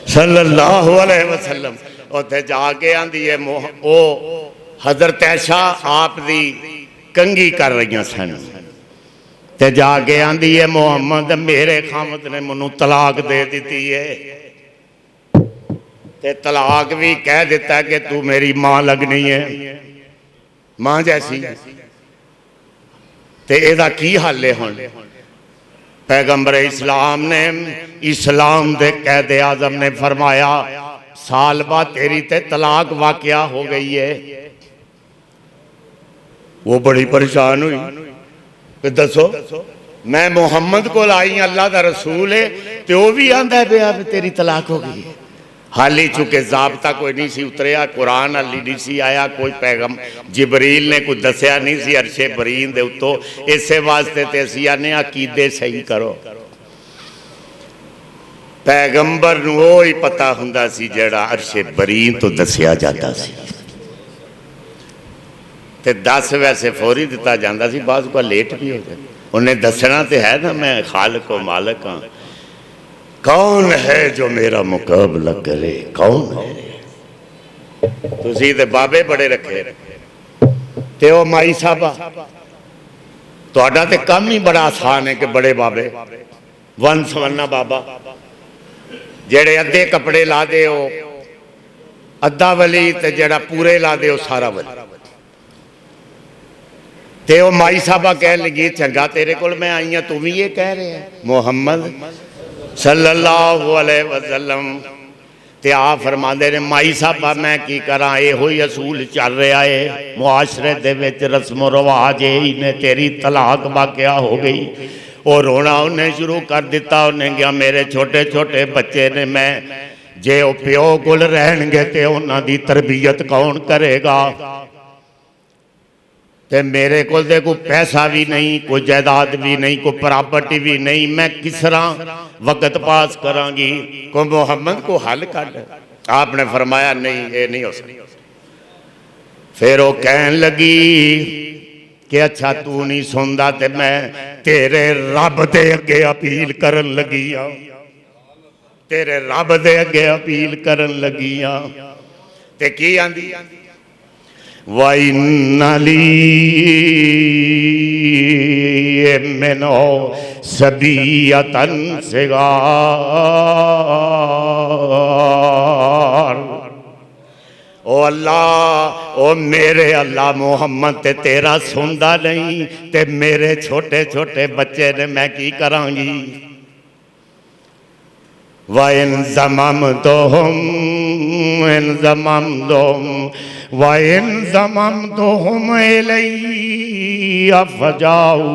सल्लल्लाहु अलैहि वसल्लम। उत्थे जाके आंदी है ओ हजरत ऐशा आप दी कंगी कर रही सन, ते जाके आंदी है मोहम्मद मेरे खामद ने मैनू तलाक दे दी है, ते तलाक भी कह दिता कि तू मेरी मां लगनी है, मां जैसी। ते एदा की हल है हुण? पैगंबर इस्लाम ने, इस्लाम दे कैद आजम ने फरमाया साल बाद तेरी ते तलाक वाकया हो गई है। वो बड़ी परेशान हुई कि दसो मैं मोहम्मद को आई अल्लाह का रसूल है ते वो भी आंदा है तेरी तलाक हो गई। हाली चुके जाबता कोई नहीं सी उतरिया, कुरान हाली नहीं सी आया, कोई पैगम जिबरील ने कोई दसिया नहीं सी अरशे बरीन दे उत्तों। इसे वास्ते ते असीं आने अकीदे सही करो। पैगंबर नूं वो ही पता हुंदा सी जेड़ा अरशे बरीन तो दसिया जाता सी, ते दस वैसे फौरी दिता जाता सी, बाद को लेट भी हो जाए। उन्हें दसना तो है ना मैं खालिक व मालिक हाँ, कौन है जो मेरा मुकाबला करे, कौन है। तुसी ते बाबे बड़े रखे ते ओ माई साहबा, तुहाडा ते काम ही बड़ा आसान है कि बड़े बाबे वन सवन्ना बाबा जेड़े अद्धे कपड़े ला दे ओ अद्धा वली, ते जेड़ा पूरे ला दे ओ सारा वली। ते ओ माई साहबा कह लगी चंगा तेरे कोल मैं आई हाँ, तू भी ये कह रहे हैं मोहम्मद सल्लल्लाहु अलैहि वसल्लम। ते आ फरमाते ने माई साहबा मैं की करा, यो ही असूल चल रहा है मुआशरे दे विच, रस्मो रवाज यही ने, तेरी तलाक वाकया हो गई। और रोना उन्हें शुरू कर दिता। उन्हें गया मेरे छोटे छोटे बच्चे ने, मैं जे वो प्यो कोल रहणगे ते उन्हां दी तरबियत कौन करेगा, ते मेरे को कोई पैसा भी नहीं, कोई जायदाद भी नहीं, कोई प्रॉपर्टी भी नहीं, मैं किस तरह वक्त पास करांगी, को मोहम्मद को हल कर। आपने फरमाया नहीं ये नहीं हो सकता। फिर वो कहन लगी कि अच्छा तू नहीं सुनता ते मैं तेरे रब दे अगे अपील करन लगी हाँ, तेरे रब दे अगे अपील करन लगी हाँ। ते की आंदी वाइन्नली मिनो सबियतन सिगार, ओ अल्लाह ओ मेरे अल्लाह मोहम्मद ते तेरा सुनदा नहीं ते मेरे छोटे छोटे बच्चे ने मैं की करांगी। वाइन जमम तो हम इन जमम दो वाइन ज़ममतुहुम इलैया फजाऊ।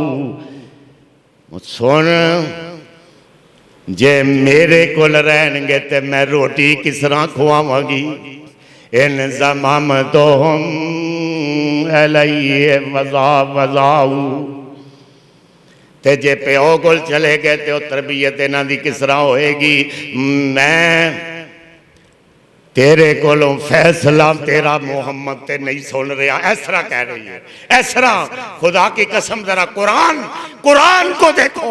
सुन, जे मेरे कोल रहणगे ते मैं रोटी किस तरह खुआवांगी। इन ज़ममतुहुम इलैया वज़ाऊ। ते जे प्यो कोल चले गए तो तरबियत इन्हां दी किस तरह होएगी। मैं तेरे कोलों फैसला तेरा मोहम्मद ते नहीं सुन रहा, इस तरह कह रही है। इस तरह खुदा की कसम, जरा कुरान को देखो।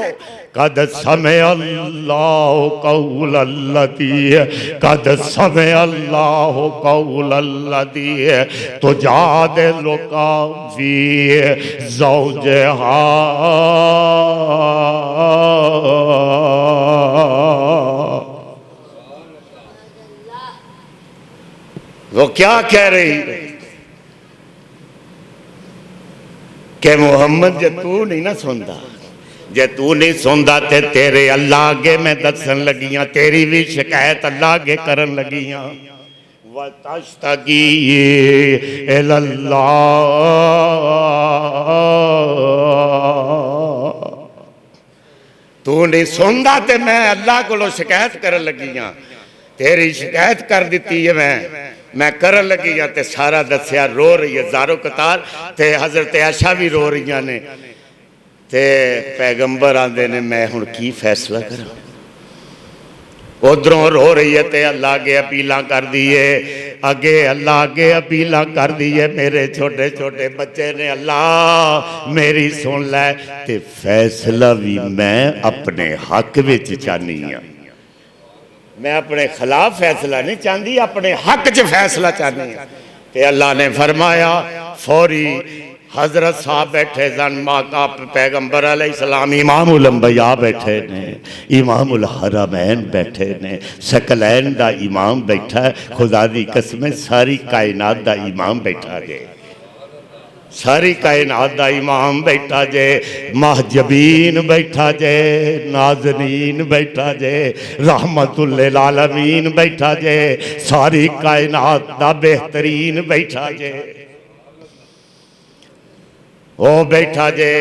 कद समय अल्लाह कौल अल्लती है, कद समय अल्लाह कौल अल्लती है तो जादिलु का फी ज़ौजिहा। वो क्या कह रही है कि मोहम्मद जे तू नहीं ना सुनता, जे तू नहीं सुनता ते तेरे अल्लाह आगे मैं दसन लगियां, तेरी भी शिकायत अल्लाह आगे करन लगियां। वतश्तगी इलल्लाह, तू नहीं सुनता ते मैं अल्लाह को शिकायत करन लगियां। तेरी शिकायत कर दी है, मैं करन लगी हाँ। ते सारा दसिया, रो रही है ज़ारो कतार। ते हज़रत आयशा भी रो रही ने। ते पैगंबर आंदे ने मैं हुण की फैसला करा। उधरों रो रही है ते अल्लाह अगे अपीलां कर दी है, अगे अल्लाह अगे अपीलां कर दी है। मेरे छोटे छोटे बच्चे ने, अल्लाह मेरी सुन लै। ते फैसला भी मैं अपने हक विच चाहनी हाँ। मैं अपने खिलाफ फैसला नहीं चाहती, अपने हक च फैसला चाहती। ते अल्लाह ने फरमाया, फौरी हजरत साहब बैठे सन, माका पैगंबर अलैहिस्सलाम, इमामुल अंबिया बैठे ने, इमामुल हरमैन बैठे ने, सकलैन दा इमाम बैठा है। खुदा दी कसम सारी कायनात दा इमाम बैठा जे, सारी कायनात दा इमाम बैठा जे, महजबीन बैठा जे, नाज़रीन बैठा जे, रहमतुल लिल आलमीन बैठा जे, सारी कायनात दा बेहतरीन बैठा जे। ओ बैठा जे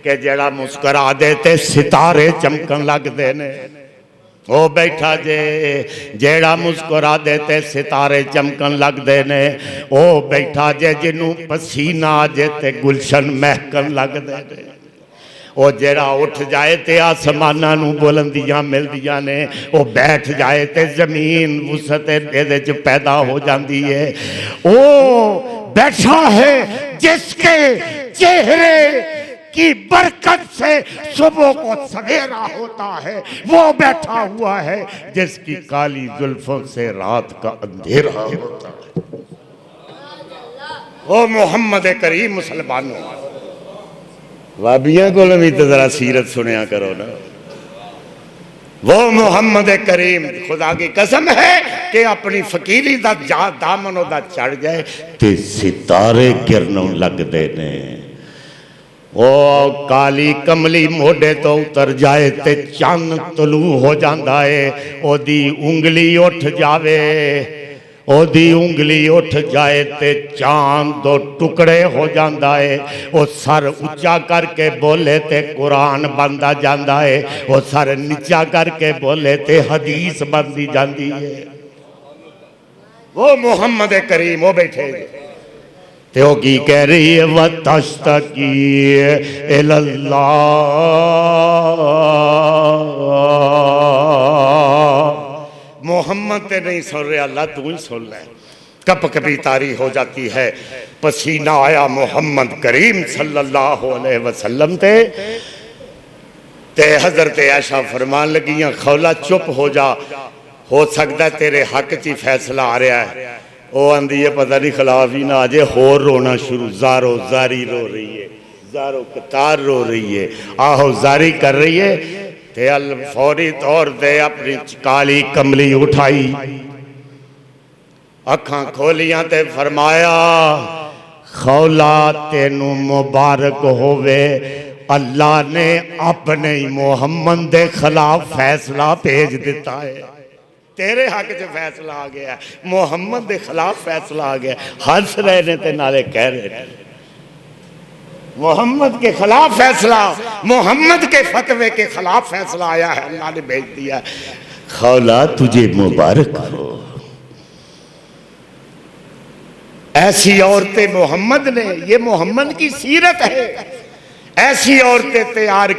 कि जड़ा मुस्करा दे ते सितारे चमकन लगते ने। ओ बैठा जे जेड़ा मुस्कुरा दे ते सितारे चमकन लगते ने। ओ बैठा जे जिन्हों पसीना आ जे ते गुलशन महकन लगते ने। ओ जेड़ा उठ जाए ते आसमानां नूं बुलंदियां मिलदियां ने, ओ बैठ जाए ते जमीन वुसत इहदे च पैदा हो जाती है। ओ बैठा है जिसके चेहरे की बरकत से सुबह को सवेरा होता है, वो बैठा हुआ है जिसकी काली जुल्फों से रात का अंधेरा होता है। ओ मोहम्मद करीम मुसलमानों, वाबिया को भी तो जरा सीरत सुनिया करो ना। वो मोहम्मद करीम, खुदा की कसम है कि अपनी फकीरी दा दामन ओदा चढ़ जाए ते सितारे गिरनों लगते ने। ओ काली कमली मोढे तो उतर जाए ते चंद तलू हो जाता है। ओदी उंगली उठ जावे, ओदी उंगली उठ जाए ते चांद दो टुकड़े हो जाता है। वो सर उच्चा करके बोले ते कुरान बनता जाता है, वो सर नीचा करके बोले ते हदीस बनती जाती है। वो मोहम्मद करीम वो बैठे तो की कह रही है, वतश्तकी इलल्लाह। मोहम्मद ते नहीं सुन रहा, अल्लाह तू ही सुन ले। कप कभी तारी हो जाती है, पसीना आया मोहम्मद करीम सल्लल्लाहु अलैहि वसल्लम ते हजरत आयशा फरमान लगियां, खौला चुप हो जा, हो सकता तेरे हक च ही फैसला आ रहा है। वो आंदी है पता नहीं खिलाफ ही ना आ जाए, होर रोना शुरू। ज़ारो ज़ारी रो रही है, ज़ारो कतार रो रही है, आहो जारी कर रही है। ते अल फौरी तौर पे अपनी काली कमली उठाई, अखां खोलियां ते फरमाया, खौला तेनू मुबारक होवे, अल्लाह ने अपने ही मोहम्मद के खिलाफ फैसला भेज दिता है। तेरे हक च फैसला आ गया, मुहम्मद के खिलाफ फैसला आ गया। हंस रहे ने ते नाले कह रहे हैं मोहम्मद के खिलाफ फैसला, मोहम्मद के फतवे के खिलाफ फैसला आया है, अल्लाह ने भेज दिया। खौला तुझे मुबारक हो, ऐसी औरतें मोहम्मद ने, ये मोहम्मद की सीरत है, ऐसी औरतें तैयार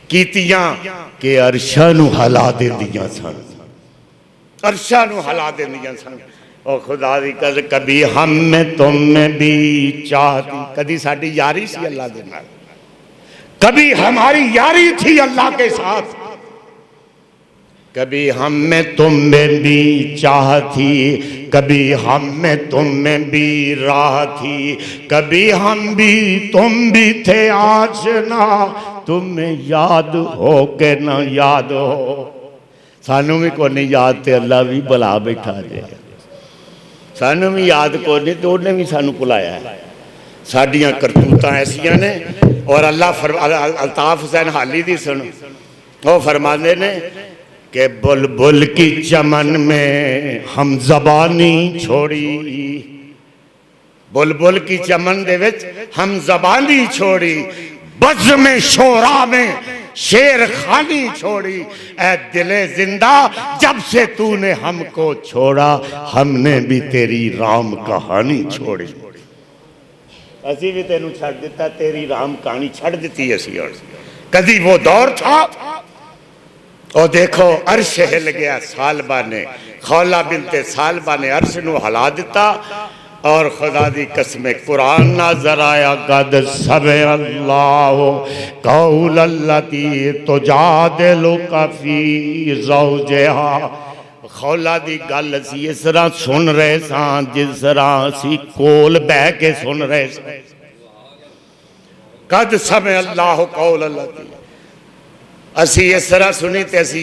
कीतियां कि अरशा नू हिला देंदियां सन, अरशा नू हिला देंदियां सन। और खुदा दी कसम कभी हम में तुम में भी चाहती, कभी साड़ी यारी सी अल्लाह दे नाल, कभी हमारी यारी थी अल्लाह के साथ, कभी हम में तुम में भी चाह थी, कभी हम में तुम में भी राह थी, कभी हम भी तुम भी थे आशना, तुम्हें याद हो के ना याद हो। सानू भी को नहीं याद ते अल्लाह भी बुला बैठा जे, सानू भी याद को नहीं तो उन्हें भी सानू बुलाया है। साडियां करतूतां ऐसियां ने। और अल्लाह अल्ताफ हुसैन हाली दी सुन, वो फरमाते ने कि बुलबुल की चमन में हम जबानी छोड़ी, बुलबुल की चमन दे विच हम जबानी छोड़ी, बज़ में शोरा में शेर खानी छोड़ी, ऐ दिले जिंदा जब से तूने हमको छोड़ा, हमने भी तेरी राम कहानी छोड़ी। असी भी तेनू छड़ दिता, तेरी राम कहानी छड़ दी असी। और कदी वो दौर था, और देखो अर्श हिल गया, सालबा ने, खौला बिनते सालबा ने अर्श नू हिला दिता। और खुदा दी कसम कुरान नाज़र आया, कद समे अल्लाह कौल अल्लती तुजादिलुका फी ज़ौजिहा। खौला दी गल असी इस तरह सुन रहे सां जिस तरह असी कोल बह के सुन रहे सां। कद समे अल्लाह कौल अल्लती, असी इस तरह सुनी तो असी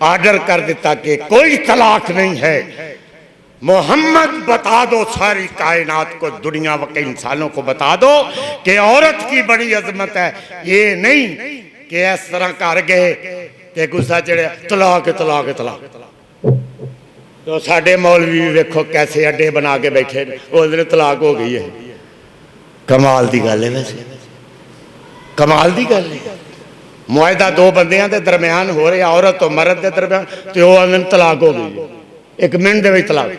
आर्डर कर दिता कि कोई तलाक नहीं है। मोहम्मद बता दो सारी कायनात को, दुनिया के इंसानों को बता दो कि औरत की बड़ी अजमत है। ये नहीं कि इस तरह कर गए कि गुस्सा चढ़े तलाक तलाक तलाक। तो साडे मौलवी देखो कैसे अड्डे बना के बैठे, उस तलाक हो गई है। कमाल की गल है, वैसे कमाल की गल है। मुआहदा दो बंदियां के दरम्यान हो रहा, औरत तो मर्द के दरम्यान, तो वो तलाक हो गई, एक मिनट दे तलाक।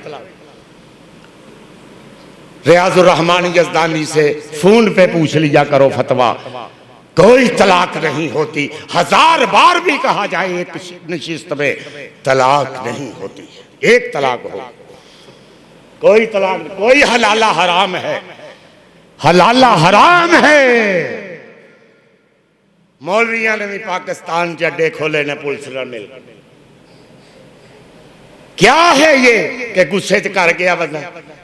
रियाजुर रहमान यज़दानी से फोन पे पूछ लिया करो फतवा, कोई तलाक नहीं होती। 1000 बार भी कहा जाए एक नशिस्त में, तलाक नहीं होती। एक तलाक हो, कोई तलाक, कोई हलाला हराम है, हलाला हराम है। मौलविया ने भी पाकिस्तान के अड्डे खोले ने पुलिस ने मिल। क्या है ये कि गुस्से च कर गया बंदा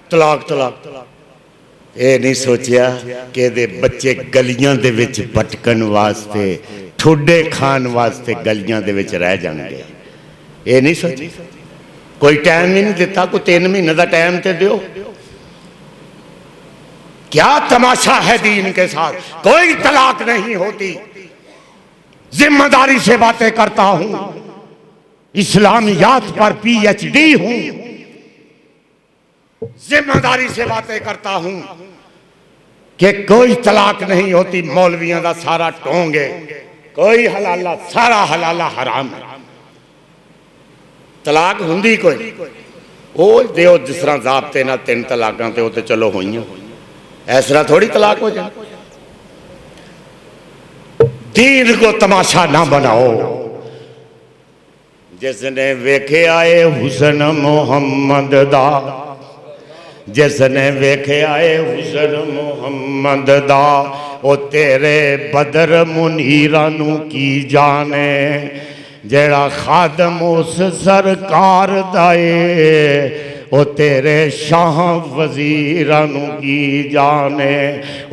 तलाक तलाक तलाक। ये नहीं सोचा कि दे बच्चे गलियां दे विच भटकन वास्ते, ठुडे खान वास्ते गलियां दे विच रह जाएंगे। ये नहीं सोचा, कोई टाइम ही नहीं दिता, कोई 3 महीने का टाइम तो दो। क्या तमाशा है दीन के साथ। कोई तलाक नहीं होती। जिम्मेदारी से बातें करता हूं, इस्लामियात पर PhD हूं, जिम्मेदारी से बातें करता हूं कि कोई तलाक नहीं होती। मौलवियों का सारा टोंगे, कोई हलाला, सारा हलाला हराम है। तलाक हुंदी कोई वो दो जिस तरह जाबते ना 3 तलाक तो चलो हुई, इस तरह थोड़ी तलाक हो जाए। दीन को तमाशा ना बनाओ। जिसने वेखे आए हुसन मोहम्मद दा, जिसने वेखे आए हुसन मोहम्मद दा, ओ तेरे बदर मुनीरा नू की जाने, जेड़ा खादम उस सरकार दाए, ओ तेरे शाह वजीरा नू की जाने,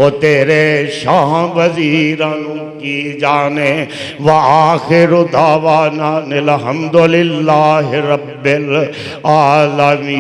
ओ तेरे शाह वजीरा नू की जाने। व आखिरु दावाना अल्हम्दुलिल्लाहि रब्बिल आलमीन।